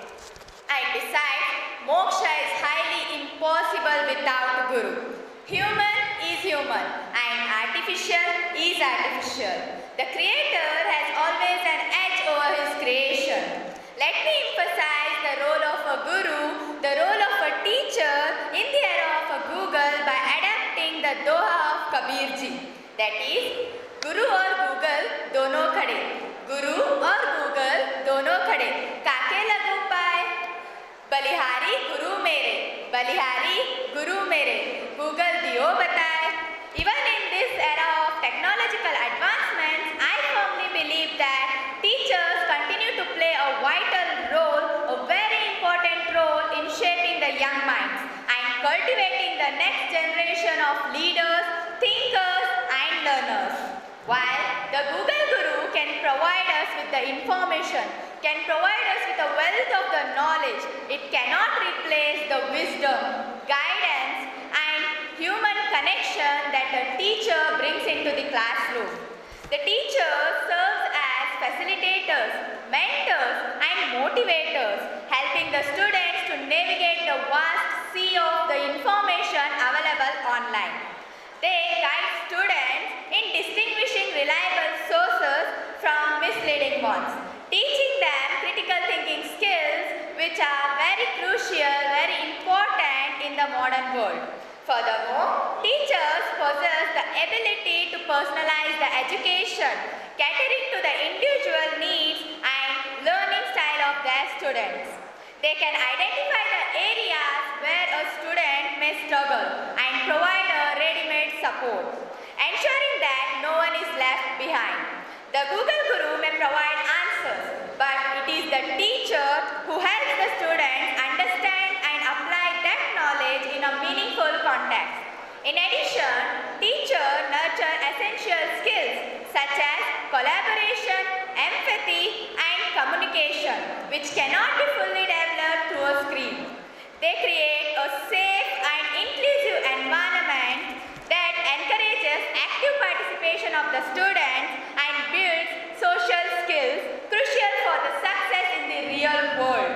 And besides, moksha is highly impossible without guru. Human is human and artificial is artificial. The creator has always an edge over his creation. Let me emphasize the role of a guru, the role of a teacher in the era of a Google by adapting the Doha of Kabirji. That is, Guru or Google, dono khade. Guru or Google, dono khade. Kake lagu paye. बलिहारी गुरु मेरे, बलिहारी गुरु मेरे, Google दियो बताए. Even in this era of technological advancements, I firmly believe that teachers continue to play a vital role, a very important role in shaping the young minds and cultivating the next generation of leaders, thinkers and learners. While the Google Guru can provide us with the information, can provide us with a wealth of the knowledge, it cannot replace the wisdom, guidance and human connection that a teacher brings into the classroom. The teacher serves as facilitators, mentors and motivators, helping the students to navigate the vast sea of the information available online. They guide students in distinguishing reliable sources from misleading ones, teaching them critical thinking skills which are very crucial, very important in the modern world. Furthermore, teachers possess the ability to personalize the education, catering to the individual needs and learning style of their students. They can identify the areas where a student may struggle and provide a ready-made support, ensuring that no one is left behind. The Google Guru may provide answers, but it is the teacher who helps the students understand and apply that knowledge in a meaningful context. In addition, teachers nurture essential skills such as collaboration, empathy, and communication, which cannot be fully developed through a screen. They create a safe and inclusive environment that encourages active participation of the students and builds social skills crucial for the success in the real world.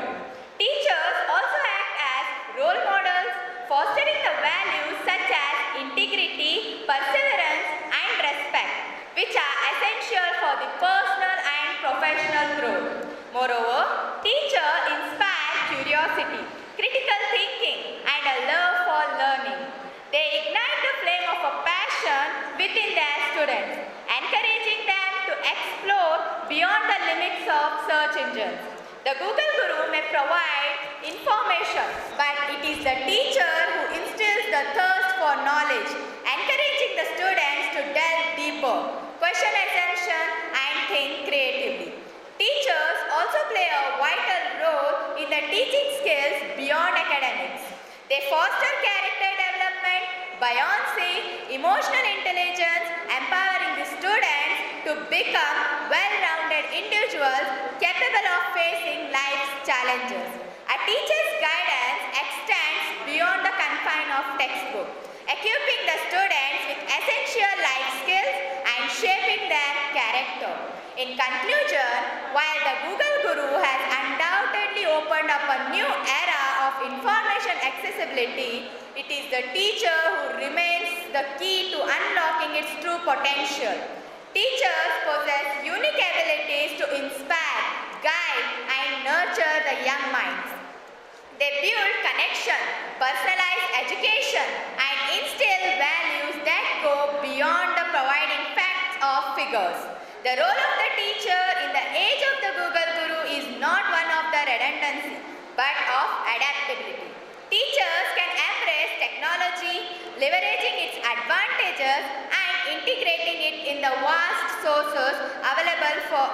Teachers also act as role models, fostering the values such as integrity, perseverance, and respect, which are essential for the personal and professional growth. Moreover, teachers inspire curiosity, critical thinking, and a love for learning. They ignite the flame of a passion within their students, encouraging them to explore beyond the limits of search engines. The Google Guru may provide information, but it is the teacher who instills the thirst for knowledge, encouraging the students to delve deeper, question assumptions, and think creatively. Teachers also play a vital role in the teaching skills beyond academics. They foster character development, buoyancy, emotional intelligence, empowering the students to become well-rounded individuals capable of facing life's challenges. A teacher's guidance extends beyond the confine of textbook, equipping the students with essential life skills and shaping their character. In conclusion, while the Google Guru has undoubtedly opened up a new era of information accessibility, it is the teacher who remains the key to unlocking its true potential. Teachers possess unique abilities to inspire, guide, and nurture the young minds. They build connection, personalize education, and instill values that go beyond the providing facts or figures. The role of the teacher in the age of the Google Guru is not one of the redundancy, but of adaptability. Teachers can embrace technology, leveraging its advantages and integrating it in the vast sources available for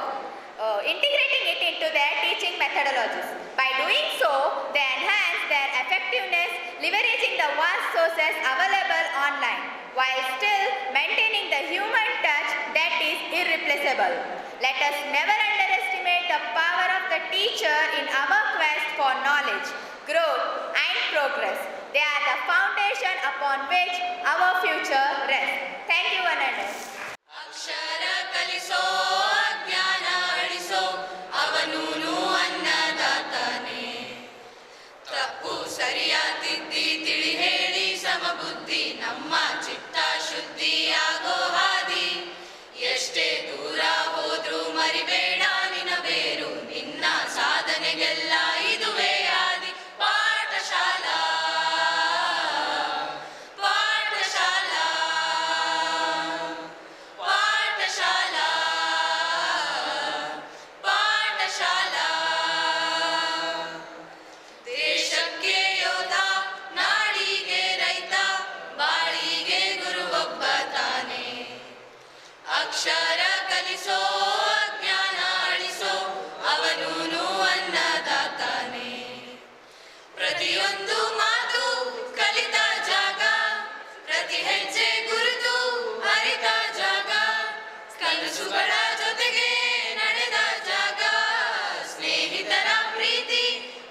integrating it into their teaching methodologies. By doing so, they enhance their effectiveness, leveraging the vast sources available online, while still maintaining the human touch that is irreplaceable. Let us never underestimate the power of the teacher in our quest for knowledge, growth, and progress. They are the foundation upon which our future rests. Thank you, one and all. ಅಕ್ಷರ ಕಲಿಸೋ ಅಜ್ಞಾನ ಅಳಿಸೋ ಅವನೂನು ಅನ್ನದಾತನೇ ತಪ್ಪು ಸರಿಯ ತಿದ್ದಿ ತಿಳಿ ಹೇಳಿ ಸಮಬುದ್ಧಿ ನಮ್ಮ ಚಿತ್ತ ಶುದ್ಧಿಯಾಗೋ ಹಾದಿ ಎಷ್ಟೇ ದೂರ ಹೋದ್ರೂ ಮರಿಬೇಡ ನಿನ ಬೇರು ನಿನ್ನ ಸಾಧನೆಗೆಲ್ಲ ಇದುವೇ ಆದಿ ಪಾಠಶಾಲಾ ಪಾಠಶಾಲಾ ಪಾಠಶಾಲಾ ಪಾಠಶಾಲಾ ದೇಶಕ್ಕೆ ಯೋಧ ನಾಡಿಗೆ ರೈತ ಬಾಳಿಗೆ ಗುರುವೊಬ್ಬ ತಾನೆ ಅಕ್ಷರ ಕಲಿಸೋ ಅಜ್ಞಾನ ಅಳಿಸೋ ಅವನೂನು ಅನ್ನದಾತಾನೆ ಪ್ರತಿಯೊಂದು ಮಾತು ಕಲಿತ ಜಾಗ ಪ್ರತಿ ಹೆಜ್ಜೆ ಗುರುತು ಅರಿತ ಜಾಗ ಕನಸುಗಳ ಜೊತೆಗೆ ನಡೆದ ಜಾಗ ಸ್ನೇಹಿತರ ಪ್ರೀತಿ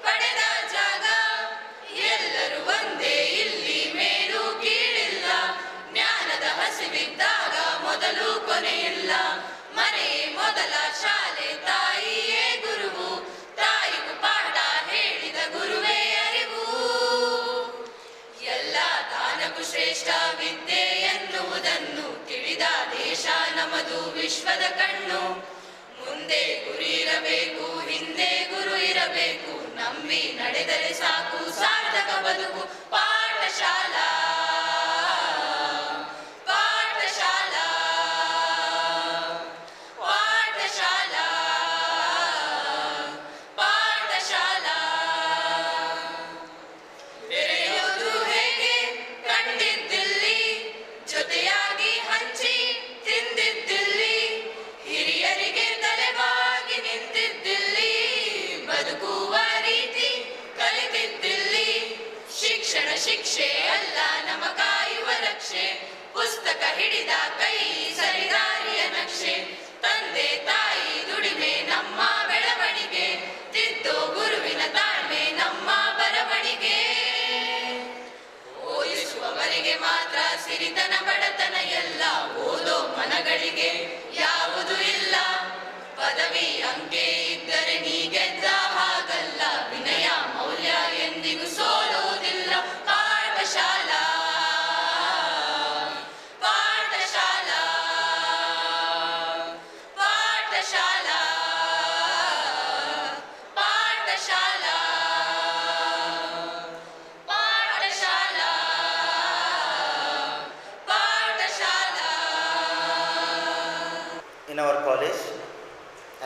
ಪಡೆದ ಜಾಗ ಎಲ್ಲರೂ ಒಂದೇ ಇಲ್ಲಿ ಮೇಲು ಕೀಳಿಲ್ಲ ಜ್ಞಾನದ ಹಸಿವಿದ್ದಾಗ ಮೊದಲು ಕೊನೆಯಿಲ್ಲ ಮನೆ ಮೊದಲ ಶಾಲೆ ತಾಯಿಯೇ ಗುರುವು ತಾಯಿಗೂ ಪಾಠ ಹೇಳಿದ ಗುರುವೇ ಅರಿವು ಎಲ್ಲ ದಾನಕ್ಕೂ ಶ್ರೇಷ್ಠ ವಿದ್ಯೆ ಎನ್ನುವುದನ್ನು ತಿಳಿದ ದೇಶ ನಮದು ವಿಶ್ವದ ಕಣ್ಣು ಮುಂದೆ ಗುರಿ ಇರಬೇಕು ಹಿಂದೆ ಗುರು ಇರಬೇಕು ನಂಬಿ ನಡೆದರೆ ಸಾಕು ಸಾರ್ಥಕ ಬದುಕು ಪಾಠಶಾಲಾ ಪಾಠಶಾಲಾ ಪಾಠಶಾಲಾ ಪಾಠಶಾಲಾ ಬೆರೆಯೋದು ಹೇಗೆ ಕಂಡಿದ್ದಿಲ್ಲಿ ಜೊತೆಯಾಗಿ ಹಂಚಿ ತಿಂದಿದ್ದಿಲ್ಲಿ ಹಿರಿಯರಿಗೆ ತಲೆಬಾಗಿ ನಿಂತಿದ್ದಿಲ್ಲಿ ಬದುಕುವ ರೀತಿ ಕಲಿತಿದ್ದಿಲ್ಲಿ ಶಿಕ್ಷಣ ಶಿಕ್ಷೆ ಅಲ್ಲ ನಮ ಕಾಯುವ ರಕ್ಷೆ ಪುಸ್ತಕ ಹಿಡಿದ ಕೈ ಸರಿದಾರಿಯ ನಕ್ಷೆ ತಂದೆ ತಾಯಿ ದುಡಿಮೆ ನಮ್ಮ ಬೆಳವಣಿಗೆ ತಿದ್ದೋ ಗುರುವಿನ ತಾಳ್ಮೆ ನಮ್ಮ ಬರವಣಿಗೆ ಓದಿಸುವವರಿಗೆ ಮಾತ್ರ ಸಿರಿತನ ಬಡತನ ಎಲ್ಲ ಓದೋ ಮನಗಳಿಗೆ ಯಾವುದು ಇಲ್ಲ ಪದವಿ ಅಂಕೆ ಇದ್ದರೆ ನೀ ಗೆದ್ದ ಹಾಗಲ್ಲ ವಿನಯ ಮೌಲ್ಯ ಎಂದಿಗೂ ಸೋಲೋದಿಲ್ಲ Pathshala Pathshala Pathshala Pathshala Pathshala Pathshala In our college,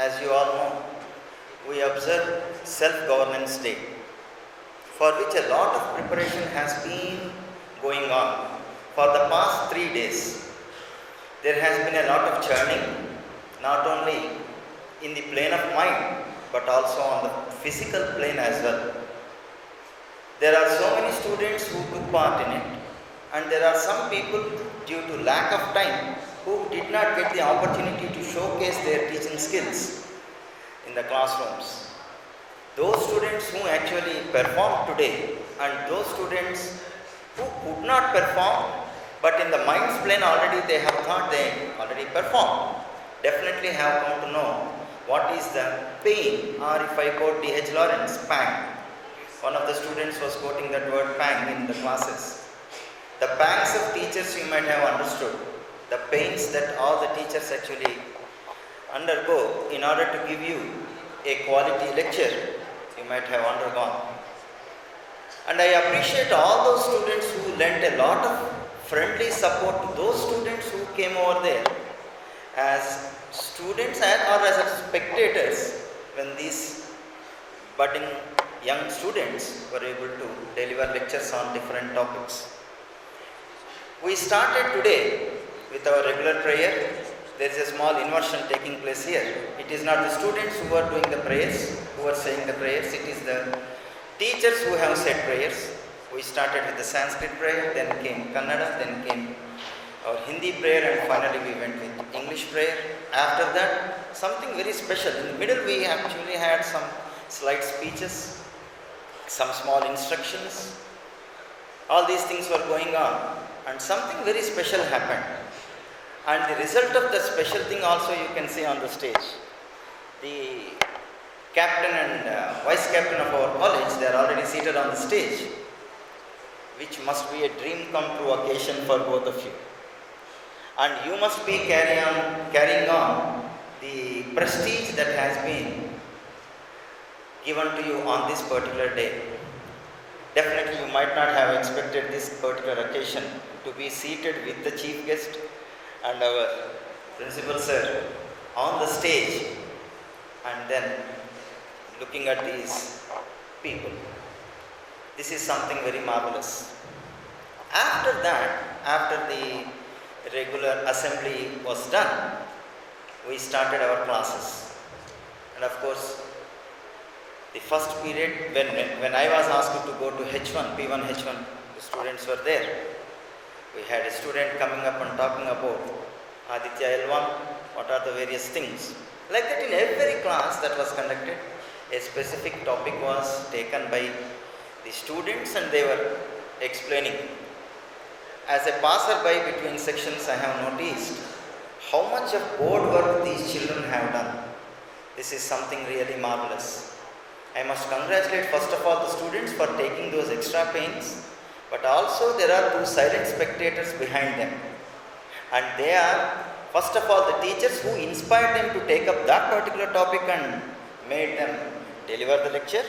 as you all know, we observe Self-Governance Day, for which a lot of preparation has been going on for the past 3 days. There has been a lot of churning, not only in the plane of mind, but also on the physical plane as well. There are so many students who took part in it, and there are some people, due to lack of time, who did not get the opportunity to showcase their teaching skills in the classrooms. Those students who actually performed today and those students who could not perform, but in the mind's plane already they have thought they already performed, definitely have come to know what is the pain, or if I quote D.H. Lawrence, pang. One of the students was quoting that word pang in the classes. The pangs of teachers you might have understood. The pains that all the teachers actually undergo in order to give you a quality lecture, you might have undergone. And I appreciate all those students who lent a lot of friendly support to those students who came over there as students or as spectators when these budding young students were able to deliver lectures on different topics. We started today with our regular prayer. There is a small inversion taking place here. It is not the students who are doing the prayers, who are saying the prayers, it is the teachers who have said prayers. We started with the Sanskrit prayer, then came Kannada, then came our Hindi prayer, and finally we went with English prayer. After that, something very special. In the middle we actually had some slight speeches, some small instructions. All these things were going on, and something very special happened. And the result of the special thing also you can see on the stage. The captain and vice captain of our college, they are already seated on the stage, which must be a dream come true occasion for both of you. And you must be carrying on the prestige that has been given to you on this particular day. Definitely you might not have expected this particular occasion to be seated with the chief guest and our principal sir on the stage, and then looking at these people. This is something very marvelous. After that, after the regular assembly was done, we started our classes. And of course, the first period, when I was asked to go to H1, P1 H1, the students were there. We had a student coming up and talking about Aditya L1, what are the various things. Like that, in every class that was conducted, a specific topic was taken by the students and they were explaining. As a passerby between sections, I have noticed how much of board work these children have done. This is something really marvelous. I must congratulate first of all the students for taking those extra pains, but also there are two silent spectators behind them. And they are, first of all, the teachers who inspired them to take up that particular topic and made them deliver the lecture.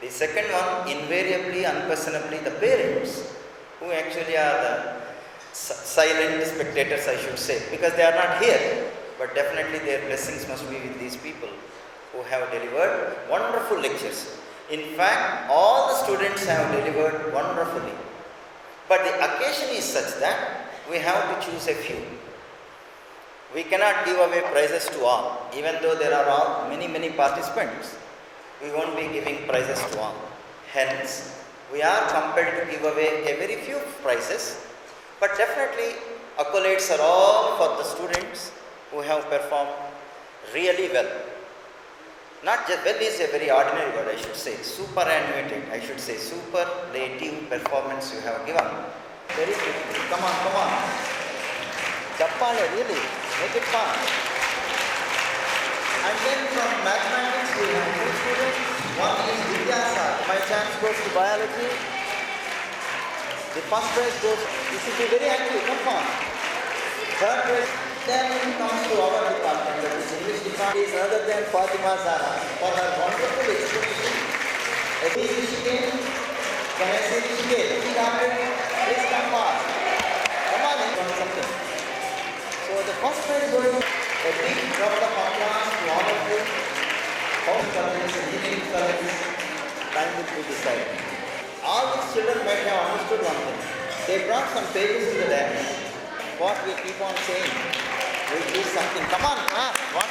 The second one, invariably, unquestionably, the parents, who actually are the silent spectators, I should say, because they are not here, but definitely their blessings must be with these people who have delivered wonderful lectures. In fact, all the students have delivered wonderfully. But the occasion is such that we have to choose a few. We cannot give away prizes to all. Even though there are many participants, we won't be giving prizes to all. Hence, we are compelled to give away a very few prizes, but definitely accolades are all for the students who have performed really well. Not just well is a very ordinary word, I should say. Superannuated, I should say. Superlative performance you have given. Very quickly. Come on. Chappale, really. Make it fun. And then from mathematics, we have two students. One is Vidyasar. My chance goes to biology. The first prize goes, you should be very active, come on. Third prize then comes to our department, that is English department, is other than Fatima Zara for her wonderful explanation. Rishikesh, can I say Rishikesh? Please come on. Come on, something. So the first prize goes to a big round of applause to all of you. Home colleges, engineering colleges, time will be decided. All these children might have understood one thing. They brought some pages in the lab. What we keep on saying, we do something. Come on, what?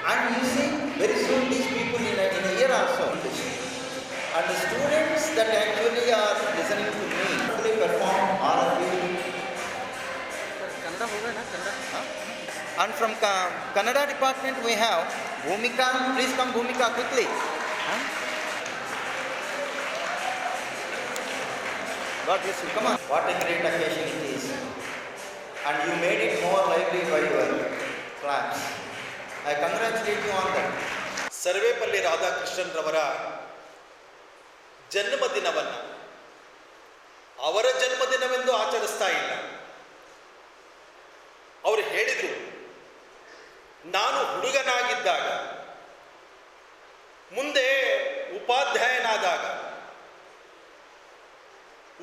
And you see, very soon these people in a year also. And the students that actually are listening to me, they perform all of you. And from Kannada department we have Bhumika. Please come Bhumika quickly. God bless you. Come on. What a great occasion it is. And you made it more lively by your claps. I congratulate you on that. Sarvepalli Radhakrishnan ರವರ ಜನ್ಮದಿನವನ್ನು ಅವರ ಜನ್ಮದಿನವೆಂದು ಆಚರಿಸ್ತಾ ಇಲ್ಲ. ಅವರು ಹೇಳಿದರು, ನಾನು ಹುಡುಗನಾಗಿದ್ದಾಗ, ಮುಂದೆ ಉಪಾಧ್ಯಾಯನಾದಾಗ,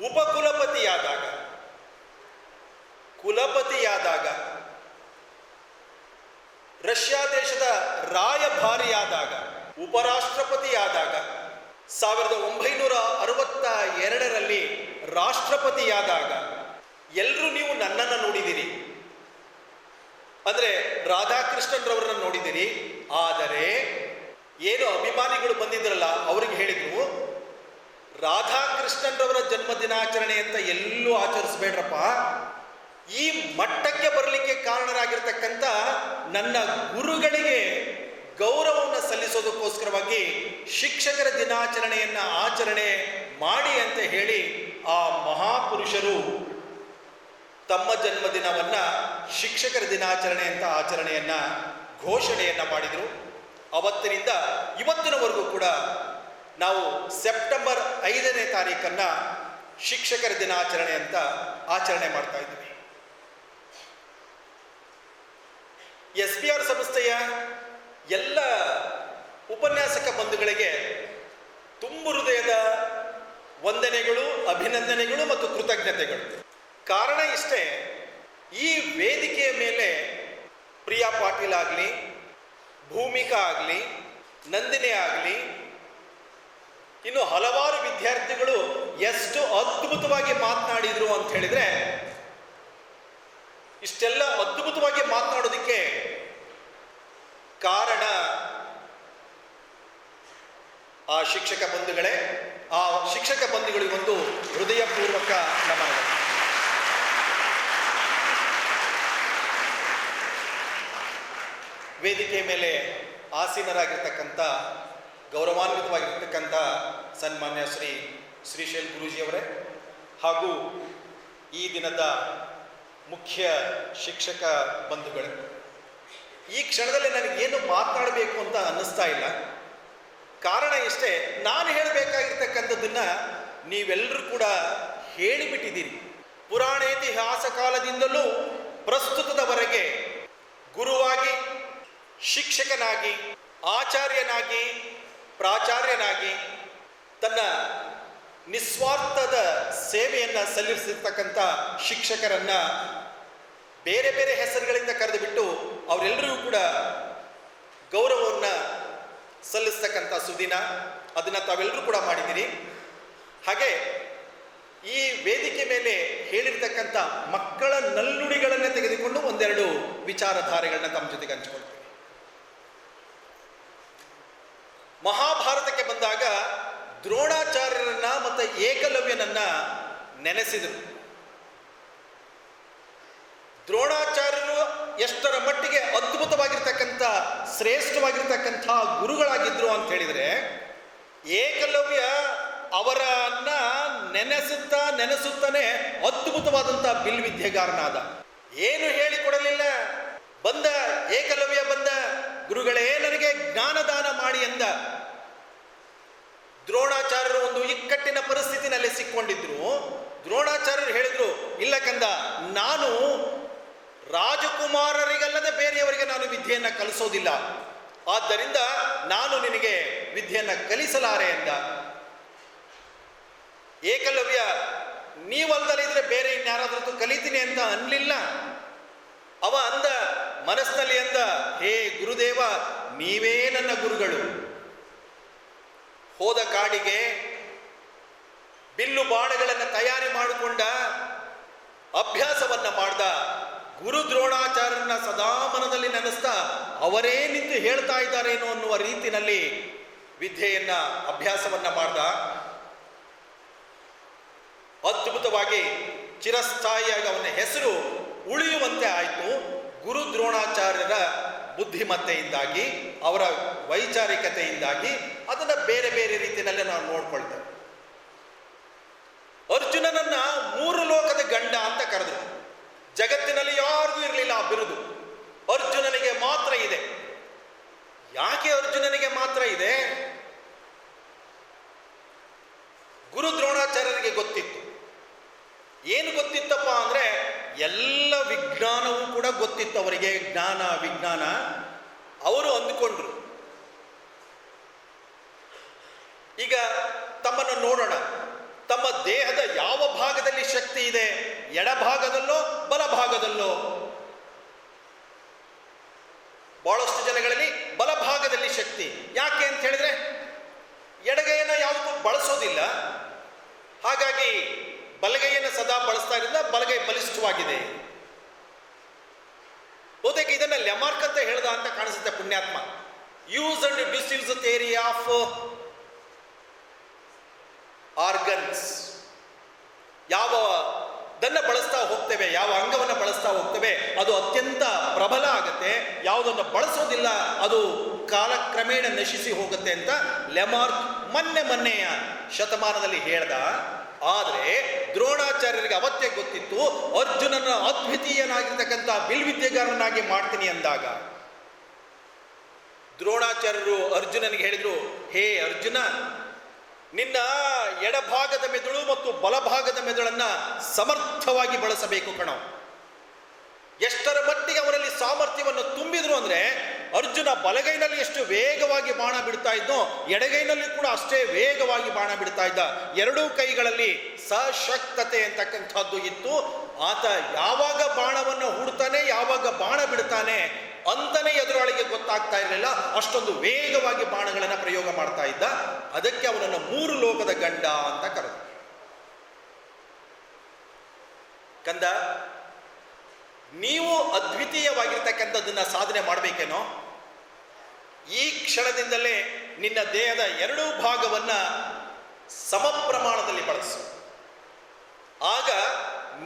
ಉಪಕುಲಪತಿಯಾದಾಗ, ಕುಲಪತಿಯಾದಾಗ, Russia ದೇಶದ ರಾಯಭಾರಿಯಾದಾಗ, ಉಪರಾಷ್ಟ್ರಪತಿಯಾದಾಗ, 1962ರಲ್ಲಿ ರಾಷ್ಟ್ರಪತಿಯಾದಾಗ ಎಲ್ಲರೂ ನೀವು ನನ್ನನ್ನು ನೋಡಿದಿರಿ, ಅಂದರೆ ರಾಧಾಕೃಷ್ಣನ್ರವರನ್ನ ನೋಡಿದಿರಿ. ಆದರೆ ಏನು ಅಭಿಮಾನಿಗಳು ಬಂದಿದ್ರಲ್ಲ ಅವ್ರಿಗೆ ಹೇಳಿದ್ರು, ರಾಧಾಕೃಷ್ಣನ್ರವರ ಜನ್ಮದಿನಾಚರಣೆ ಅಂತ ಎಲ್ಲೂ ಆಚರಿಸ್ಬೇಡ್ರಪ್ಪ, ಈ ಮಟ್ಟಕ್ಕೆ ಬರಲಿಕ್ಕೆ ಕಾರಣರಾಗಿರ್ತಕ್ಕಂಥ ನನ್ನ ಗುರುಗಳಿಗೆ ಗೌರವವನ್ನು ಸಲ್ಲಿಸೋದಕ್ಕೋಸ್ಕರವಾಗಿ ಶಿಕ್ಷಕರ ದಿನಾಚರಣೆಯನ್ನು ಆಚರಣೆ ಮಾಡಿ ಅಂತ ಹೇಳಿ ಆ ಮಹಾಪುರುಷರು ತಮ್ಮ ಜನ್ಮದಿನವನ್ನು ಶಿಕ್ಷಕರ ದಿನಾಚರಣೆ ಅಂತ ಆಚರಣೆಯನ್ನು ಘೋಷಣೆಯನ್ನು ಮಾಡಿದರು. ಅವತ್ತಿನಿಂದ ಇವತ್ತಿನವರೆಗೂ ಕೂಡ ನಾವು ಸೆಪ್ಟೆಂಬರ್ 5ನೇ ತಾರೀಕನ್ನು ಶಿಕ್ಷಕರ ದಿನಾಚರಣೆ ಅಂತ ಆಚರಣೆ ಮಾಡ್ತಾ ಇದ್ದೀವಿ. SBR ಸಂಸ್ಥೆಯ ಎಲ್ಲ ಉಪನ್ಯಾಸಕ ಬಂಧುಗಳಿಗೆ ತುಂಬು ಹೃದಯದ ವಂದನೆಗಳು, ಅಭಿನಂದನೆಗಳು ಮತ್ತು ಕೃತಜ್ಞತೆಗಳು. ಕಾರಣ ಇಷ್ಟೇ, ಈ ವೇದಿಕೆಯ ಮೇಲೆ ಪ್ರಿಯಾ ಪಾಟೀಲ್ ಆಗಲಿ, ಭೂಮಿಕಾ ಆಗಲಿ, ನಂದಿನಿ ಆಗಲಿ, ಇನ್ನು ಹಲವಾರು ವಿದ್ಯಾರ್ಥಿಗಳು ಎಷ್ಟು ಅದ್ಭುತವಾಗಿ ಮಾತನಾಡಿದ್ರು ಅಂತ ಹೇಳಿದ್ರೆ, ಇಷ್ಟೆಲ್ಲ ಅದ್ಭುತವಾಗಿ ಮಾತನಾಡೋದಕ್ಕೆ ಕಾರಣ ಆ ಶಿಕ್ಷಕ ಬಂಧುಗಳೇ. ಆ ಶಿಕ್ಷಕ ಬಂಧುಗಳಿಗೊಂದು ಹೃದಯಪೂರ್ವಕ ನಮನ. ವೇದಿಕೆ ಮೇಲೆ ಆಸೀನರಾಗಿರ್ತಕ್ಕಂಥ ಗೌರವಾನ್ವಿತವಾಗಿರ್ತಕ್ಕಂಥ ಸನ್ಮಾನ್ಯ ಶ್ರೀಶೈಲ್ ಗುರೂಜಿಯವರೇ, ಹಾಗೂ ಈ ದಿನದ ಮುಖ್ಯ ಶಿಕ್ಷಕ ಬಂಧುಗಳೇ, ಈ ಕ್ಷಣದಲ್ಲಿ ನನಗೇನು ಮಾತನಾಡಬೇಕು ಅಂತ ಅನ್ನಿಸ್ತಾ ಇಲ್ಲ. ಕಾರಣ ಇಷ್ಟೇ, ನಾನು ಹೇಳಬೇಕಾಗಿರ್ತಕ್ಕಂಥದ್ದನ್ನ ನೀವೆಲ್ಲರೂ ಕೂಡ ಹೇಳಿಬಿಟ್ಟಿದ್ದೀರಿ. ಪುರಾಣೇತಿಹಾಸ ಕಾಲದಿಂದಲೂ ಪ್ರಸ್ತುತದವರೆಗೆ ಗುರುವಾಗಿ, ಶಿಕ್ಷಕನಾಗಿ, ಆಚಾರ್ಯನಾಗಿ, ಪ್ರಾಚಾರ್ಯನಾಗಿ ತನ್ನ ನಿಸ್ವಾರ್ಥದ ಸೇವೆಯನ್ನು ಸಲ್ಲಿಸಿರ್ತಕ್ಕಂಥ ಶಿಕ್ಷಕರನ್ನ ಬೇರೆ ಬೇರೆ ಹೆಸರುಗಳಿಂದ ಕರೆದು ಬಿಟ್ಟು ಅವರೆಲ್ಲರಿಗೂ ಕೂಡ ಗೌರವವನ್ನು ಸಲ್ಲಿಸ್ತಕ್ಕಂಥ ಸುದಿನ, ಅದನ್ನು ತಾವೆಲ್ಲರೂ ಕೂಡ ಮಾಡಿದ್ದೀರಿ. ಹಾಗೆ ಈ ವೇದಿಕೆ ಮೇಲೆ ಹೇಳಿರ್ತಕ್ಕಂಥ ಮಕ್ಕಳ ನಲ್ಲುಡಿಗಳನ್ನು ತೆಗೆದುಕೊಂಡು ಒಂದೆರಡು ವಿಚಾರಧಾರೆಗಳನ್ನ ತಮ್ಮ ಜೊತೆಗೆ ಹಂಚಿಕೊಳ್ತೀವಿ. ಮಹಾಭಾರತಕ್ಕೆ ಬಂದಾಗ ದ್ರೋಣಾಚಾರ್ಯರನ್ನ ಮತ್ತು ಏಕಲವ್ಯನನ್ನ ನೆನೆಸಿದರು. ದ್ರೋಣಾಚಾರ್ಯರು ಎಷ್ಟರ ಮಟ್ಟಿಗೆ ಅದ್ಭುತವಾಗಿರ್ತಕ್ಕಂಥ ಶ್ರೇಷ್ಠವಾಗಿರ್ತಕ್ಕಂಥ ಗುರುಗಳಾಗಿದ್ರು ಅಂತ ಹೇಳಿದರೆ, ಏಕಲವ್ಯ ಅವರನ್ನ ನೆನೆಸುತ್ತಾನೆ ಅದ್ಭುತವಾದಂಥ ಬಿಲ್ವಿದ್ಯೆಗಾರನಾದ. ಏನು ಹೇಳಿಕೊಡಲಿಲ್ಲ. ಬಂದ ಏಕಲವ್ಯ ಬಂದ, ಗುರುಗಳೇ ನನಗೆ ಜ್ಞಾನದಾನ ಮಾಡಿ ಎಂದ. ದ್ರೋಣಾಚಾರ್ಯರು ಒಂದು ಇಕ್ಕಟ್ಟಿನ ಪರಿಸ್ಥಿತಿನಲ್ಲಿ ಸಿಕ್ಕೊಂಡಿದ್ರು. ದ್ರೋಣಾಚಾರ್ಯರು ಹೇಳಿದ್ರು, ಇಲ್ಲ ಕಂದ, ನಾನು ರಾಜಕುಮಾರರಿಗಲ್ಲದೆ ಬೇರೆಯವರಿಗೆ ನಾನು ವಿದ್ಯೆಯನ್ನು ಕಲಿಸೋದಿಲ್ಲ, ಆದ್ದರಿಂದ ನಾನು ನಿನಗೆ ವಿದ್ಯೆಯನ್ನು ಕಲಿಸಲಾರೆ ಎಂದ. ಏಕಲವ್ಯ ನೀವಲ್ದಲೇ ಇದ್ರೆ ಬೇರೆ ಇನ್ಯಾರಾದ್ರೂ ಕಲಿತೀನಿ ಅಂತ ಅನ್ಲಿಲ್ಲ. ಅವ ಅಂದ, ಮನಸ್ಸಿನಲ್ಲಿ ಅಂದ, ಹೇ ಗುರುದೇವ, ನೀವೇ ನನ್ನ ಗುರುಗಳು. ಹೋದ ಕಾಡಿಗೆ ಬಿಲ್ಲು ಬಾಣಗಳನ್ನು ತಯಾರಿ ಮಾಡಿಕೊಂಡ, ಅಭ್ಯಾಸವನ್ನ ಮಾಡ್ದ. ಗುರು ದ್ರೋಣಾಚಾರ್ಯರನ್ನ ಸದಾ ಮನದಲ್ಲಿ ನೆನೆಸ್ತಾ ಅವರೇ ನಿಂತು ಹೇಳ್ತಾ ಇದ್ದಾರೇನೋ ಅನ್ನುವ ರೀತಿಯಲ್ಲಿ ವಿದ್ಯೆಯನ್ನ ಅಭ್ಯಾಸವನ್ನ ಮಾಡ್ದ. ಅದ್ಭುತವಾಗಿ ಚಿರಸ್ಥಾಯಿಯಾಗಿ ಅವನ ಹೆಸರು ಉಳಿಯುವಂತೆ ಆಯಿತು. ಗುರು ದ್ರೋಣಾಚಾರ್ಯರ ಬುದ್ಧಿಮತ್ತೆಯಿಂದಾಗಿ, ಅವರ ವೈಚಾರಿಕತೆಯಿಂದಾಗಿ ಅದನ್ನು ಬೇರೆ ಬೇರೆ ರೀತಿಯಲ್ಲಿ ನಾವು ನೋಡ್ಕೊಳ್ತೇವೆ. ಅರ್ಜುನನನ್ನ 3 ಲೋಕದ ಗಂಡ ಅಂತ ಕರೆದ್ರು. ಜಗತ್ತಿನಲ್ಲಿ ಯಾರಿಗೂ ಇರಲಿಲ್ಲ ಆ ಬಿರುದು, ಅರ್ಜುನನಿಗೆ ಮಾತ್ರ ಇದೆ. ಯಾಕೆ ಅರ್ಜುನನಿಗೆ ಮಾತ್ರ ಇದೆ? ಗುರು ದ್ರೋಣಾಚಾರ್ಯರಿಗೆ ಗೊತ್ತಿತ್ತು. ಏನು ಗೊತ್ತಿತ್ತಪ್ಪ ಅಂದ್ರೆ, ಎಲ್ಲ ವಿಜ್ಞಾನವೂ ಕೂಡ ಗೊತ್ತಿತ್ತು ಅವರಿಗೆ. ಜ್ಞಾನ ವಿಜ್ಞಾನ ಅವರು ಅಂದುಕೊಂಡ್ರು, ಈಗ ತಮ್ಮನ್ನು ನೋಡೋಣ, ತಮ್ಮ ದೇಹದ ಯಾವ ಭಾಗದಲ್ಲಿ ಶಕ್ತಿ ಇದೆ, ಎಡಭಾಗದಲ್ಲೋ ಬಲಭಾಗದಲ್ಲೋ? ಬಹಳಷ್ಟು ಜನಗಳಲ್ಲಿ ಬಲಭಾಗದಲ್ಲಿ ಶಕ್ತಿ. ಯಾಕೆ ಅಂತ ಹೇಳಿದ್ರೆ ಎಡಗೈಯನ್ನು ಯಾವುದಕ್ಕೂ ಬಳಸೋದಿಲ್ಲ, ಹಾಗಾಗಿ ಬಲಗೈಯನ್ನು ಸದಾ ಬಳಸ್ತಾ ಇರೋದ್ರಿಂದ ಬಲಗೈ ಬಲಿಷ್ಠವಾಗಿದೆ. ಬಹುತೇಕ ಇದನ್ನ ಲೆಮಾರ್ಕ್ ಅಂತ ಹೇಳ್ದ ಅಂತ ಕಾಣಿಸುತ್ತೆ ಪುಣ್ಯಾತ್ಮ. Use and disuse theory of organs. ಯಾವುದನ್ನು ಬಳಸ್ತಾ ಹೋಗ್ತೇವೆ, ಯಾವ ಅಂಗವನ್ನು ಬಳಸ್ತಾ ಹೋಗ್ತೇವೆ ಅದು ಅತ್ಯಂತ ಪ್ರಬಲ ಆಗುತ್ತೆ, ಯಾವುದನ್ನು ಬಳಸೋದಿಲ್ಲ ಅದು ಕಾಲಕ್ರಮೇಣ ನಶಿಸಿ ಹೋಗುತ್ತೆ ಅಂತ ಲೆಮಾರ್ಕ್ ಮೊನ್ನೆಯ ಶತಮಾನದಲ್ಲಿ ಹೇಳ್ದ. ಆದರೆ ದ್ರೋಣಾಚಾರ್ಯರಿಗೆ ಅವತ್ತೇ ಗೊತ್ತಿತ್ತು ಅರ್ಜುನನ ಅದ್ವಿತೀಯನಾಗಿರ್ತಕ್ಕಂಥ ಬಿಲ್ವಿದ್ಯೆಗಾರನಾಗಿ ಮಾಡ್ತೀನಿ ಅಂದಾಗ ದ್ರೋಣಾಚಾರ್ಯರು ಅರ್ಜುನನಿಗೆ ಹೇಳಿದ್ರು, ಹೇ ಅರ್ಜುನ, ನಿನ್ನ ಎಡಭಾಗದ ಮೆದುಳು ಮತ್ತು ಬಲಭಾಗದ ಮೆದುಳನ್ನ ಸಮರ್ಥವಾಗಿ ಬಳಸಬೇಕು ಕಣೋ. ಎಷ್ಟರ ಮಟ್ಟಿಗೆ ಅವರಲ್ಲಿ ಸಾಮರ್ಥ್ಯವನ್ನು ತುಂಬಿದ್ರು ಅಂದ್ರೆ ಅರ್ಜುನ ಬಲಗೈನಲ್ಲಿ ಎಷ್ಟು ವೇಗವಾಗಿ ಬಾಣ ಬಿಡ್ತಾ ಇದ್ದೋ ಎಡಗೈನಲ್ಲಿ ಕೂಡ ಅಷ್ಟೇ ವೇಗವಾಗಿ ಬಾಣ ಬಿಡ್ತಾ ಇದ್ದ. ಎರಡೂ ಕೈಗಳಲ್ಲಿ ಸಶಕ್ತತೆ ಅಂತಕ್ಕಂಥದ್ದು ಇತ್ತು. ಆತ ಯಾವಾಗ ಬಾಣವನ್ನು ಹೂಡ್ತಾನೆ, ಯಾವಾಗ ಬಾಣ ಬಿಡ್ತಾನೆ ಅಂತಲೇ ಎದುರಾಳಿಗೆ ಗೊತ್ತಾಗ್ತಾ ಇರಲಿಲ್ಲ. ಅಷ್ಟೊಂದು ವೇಗವಾಗಿ ಬಾಣಗಳನ್ನು ಪ್ರಯೋಗ ಮಾಡ್ತಾ ಇದ್ದ. ಅದಕ್ಕೆ ಅವನನ್ನು 3 ಲೋಕದ ಗಂಡ ಅಂತ ಕರೆದು. ಕಂದ, ನೀವು ಅದ್ವಿತೀಯವಾಗಿರ್ತಕ್ಕಂಥದ್ದನ್ನ ಸಾಧನೆ ಮಾಡಬೇಕೇನೋ? ಈ ಕ್ಷಣದಿಂದಲೇ ನಿನ್ನ ದೇಹದ 2 ಭಾಗವನ್ನ ಸಮ ಪ್ರಮಾಣದಲ್ಲಿ ಬಳಸು. ಆಗ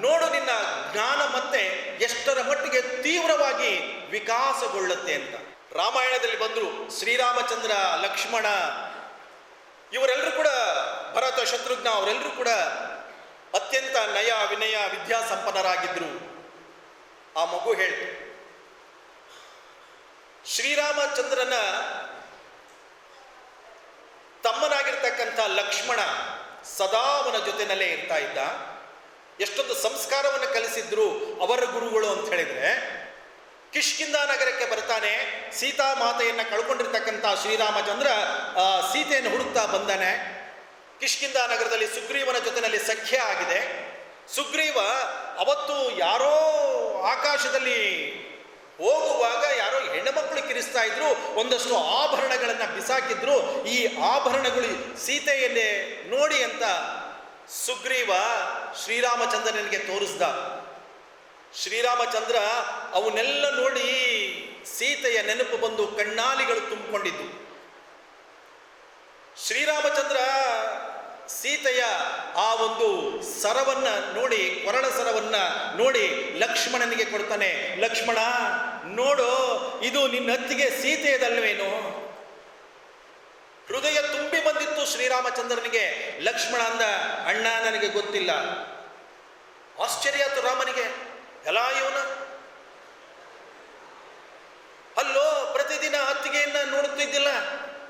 ನೋಡು ನಿನ್ನ ಜ್ಞಾನ ಮತ್ತೆ ಎಷ್ಟರ ಮಟ್ಟಿಗೆ ತೀವ್ರವಾಗಿ ವಿಕಾಸಗೊಳ್ಳುತ್ತೆ ಅಂತ. ರಾಮಾಯಣದಲ್ಲಿ ಬಂದ್ರು ಶ್ರೀರಾಮಚಂದ್ರ, ಲಕ್ಷ್ಮಣ, ಇವರೆಲ್ಲರೂ ಕೂಡ, ಭರತ, ಶತ್ರುಘ್ನ, ಅವರೆಲ್ಲರೂ ಕೂಡ ಅತ್ಯಂತ ನಯ ವಿನಯ ವಿದ್ಯಾಸಂಪನ್ನರಾಗಿದ್ರು. ಆ ಮಗು ಹೇಳ್ತು, ಶ್ರೀರಾಮಚಂದ್ರನ ತಮ್ಮನಾಗಿರ್ತಕ್ಕಂಥ ಲಕ್ಷ್ಮಣ ಸದಾ ಅವನ ಜೊತೆನಲ್ಲೇ ಇರ್ತಾ ಇದ್ದ. ಎಷ್ಟೊಂದು ಸಂಸ್ಕಾರವನ್ನು ಕಲಿಸಿದ್ರು ಅವರ ಗುರುಗಳು ಅಂತ ಹೇಳಿದ್ರೆ, ಕಿಷ್ಕಿಂಧ ನಗರಕ್ಕೆ ಬರ್ತಾನೆ. ಸೀತಾ ಮಾತೆಯನ್ನ ಕಳ್ಕೊಂಡಿರ್ತಕ್ಕಂಥ ಶ್ರೀರಾಮಚಂದ್ರ ಸೀತೆಯನ್ನು ಹುಡುಕ್ತಾ ಬಂದಾನೆ. ಕಿಷ್ಕಿಂಧ ನಗರದಲ್ಲಿ ಸುಗ್ರೀವನ ಜೊತೆನಲ್ಲಿ ಸಖ್ಯ ಆಗಿದೆ. ಸುಗ್ರೀವ ಅವತ್ತು ಯಾರೋ ಆಕಾಶದಲ್ಲಿ ಹೋಗುವಾಗ ಯಾರೋ ಹೆಣ್ಣುಮಕ್ಕಳು ಕಿರಿಸ್ತಾ ಇದ್ರು, ಒಂದಷ್ಟು ಆಭರಣಗಳನ್ನು ಬಿಸಾಕಿದ್ರು. ಈ ಆಭರಣಗಳು ಸೀತೆಯನ್ನೇ ನೋಡಿ ಅಂತ ಸುಗ್ರೀವ ಶ್ರೀರಾಮಚಂದ್ರನಿಗೆ ತೋರಿಸ್ದ. ಶ್ರೀರಾಮಚಂದ್ರ ಅವನ್ನೆಲ್ಲ ನೋಡಿ ಸೀತೆಯ ನೆನಪು ಬಂದು ಕಣ್ಣಾಲಿಗಳು ತುಂಬಿಕೊಂಡಿದ್ದು. ಶ್ರೀರಾಮಚಂದ್ರ ಸೀತೆಯ ಆ ಒಂದು ಸರವನ್ನ ನೋಡಿ, ಕೊರಳ ಸರವನ್ನ ನೋಡಿ ಲಕ್ಷ್ಮಣನಿಗೆ ಕೊಡ್ತಾನೆ. ಲಕ್ಷ್ಮಣ ನೋಡು, ಇದು ನಿನ್ನ ಅತ್ತಿಗೆ ಸೀತೆಯದಲ್ವೇನು? ಹೃದಯ ತುಂಬಿ ಬಂದಿತ್ತು ಶ್ರೀರಾಮಚಂದ್ರನಿಗೆ. ಲಕ್ಷ್ಮಣ ಅಂದ, ಅಣ್ಣ ನನಗೆ ಗೊತ್ತಿಲ್ಲ. ಆಶ್ಚರ್ಯ ಆಯ್ತು ರಾಮನಿಗೆ. ಎಲ್ಲ ಇವನ ಅಲ್ಲೋ ಪ್ರತಿದಿನ ಅತ್ತಿಗೆಯನ್ನ ನೋಡುತ್ತಿದ್ದಿಲ್ಲ.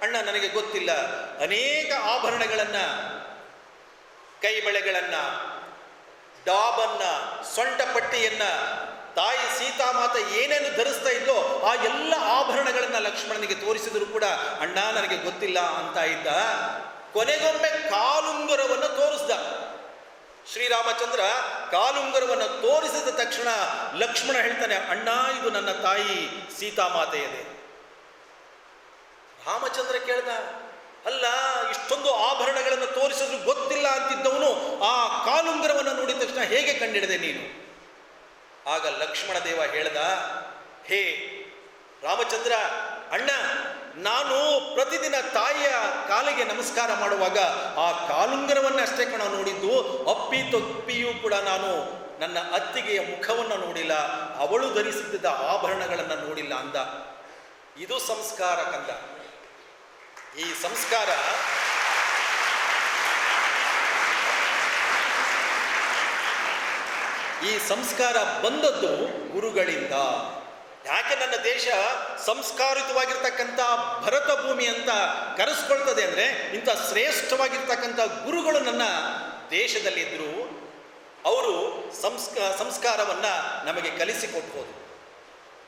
ಅಣ್ಣ ನನಗೆ ಗೊತ್ತಿಲ್ಲ. ಅನೇಕ ಆಭರಣಗಳನ್ನ, ಕೈ ಬಳೆಗಳನ್ನ, ಡಾಬನ್ನ, ಸೊಂಟ ಪಟ್ಟಿಯನ್ನ, ತಾಯಿ ಸೀತಾಮಾತೆ ಏನೇನು ಧರಿಸ್ತಾ ಇದ್ದೋ ಆ ಎಲ್ಲ ಆಭರಣಗಳನ್ನ ಲಕ್ಷ್ಮಣನಿಗೆ ತೋರಿಸಿದ್ರು ಕೂಡ ಅಣ್ಣ ನನಗೆ ಗೊತ್ತಿಲ್ಲ ಅಂತ ಇದ್ದ. ಕೊನೆಗೊಮ್ಮೆ ಕಾಲುಂಗುರವನ್ನು ತೋರಿಸ್ದ. ಶ್ರೀರಾಮಚಂದ್ರ ಕಾಲುಂಗುರವನ್ನು ತೋರಿಸಿದ ತಕ್ಷಣ ಲಕ್ಷ್ಮಣ ಹೇಳ್ತಾನೆ, ಅಣ್ಣ ಇದು ನನ್ನ ತಾಯಿ ಸೀತಾಮಾತೆಯದೇ. ರಾಮಚಂದ್ರ ಕೇಳ್ದ, ಅಲ್ಲ ಇಷ್ಟೊಂದು ಆಭರಣಗಳನ್ನು ತೋರಿಸಿದ್ರು ಗೊತ್ತಿಲ್ಲ ಅಂತಿದ್ದವನು ಆ ಕಾಲುಂಗರವನ್ನು ನೋಡಿದ ತಕ್ಷಣ ಹೇಗೆ ಕಂಡಿಡಿದೆ ನೀನು? ಆಗ ಲಕ್ಷ್ಮಣ ದೇವ ಹೇಳ್ದ, ಹೇ ರಾಮಚಂದ್ರ, ಅಣ್ಣ ನಾನು ಪ್ರತಿದಿನ ತಾಯಿಯ ಕಾಲಿಗೆ ನಮಸ್ಕಾರ ಮಾಡುವಾಗ ಆ ಕಾಲುಂಗರವನ್ನ ಅಷ್ಟೇ ಕಣ ನೋಡಿದ್ದು. ಅಪ್ಪಿ ತೊಪ್ಪಿಯೂ ಕೂಡ ನಾನು ನನ್ನ ಅತ್ತಿಗೆಯ ಮುಖವನ್ನು ನೋಡಿಲ್ಲ, ಅವಳು ಧರಿಸುತ್ತಿದ್ದ ಆಭರಣಗಳನ್ನು ನೋಡಿಲ್ಲ ಅಂದ. ಇದು ಸಂಸ್ಕಾರ ಕಂದ. ಈ ಸಂಸ್ಕಾರ ಬಂದದ್ದು ಗುರುಗಳಿಂದ. ಯಾಕೆ ನನ್ನ ದೇಶ ಸಂಸ್ಕಾರಿತವಾಗಿರ್ತಕ್ಕಂಥ ಭರತ ಭೂಮಿ ಅಂತ ಕರೆಸ್ಕೊಳ್ತದೆ ಅಂದರೆ ಇಂಥ ಶ್ರೇಷ್ಠವಾಗಿರ್ತಕ್ಕಂಥ ಗುರುಗಳು ನನ್ನ ದೇಶದಲ್ಲಿದ್ದರು. ಅವರು ಸಂಸ್ಕಾರವನ್ನು ನಮಗೆ ಕಲಿಸಿಕೊಟ್ಬೋದು.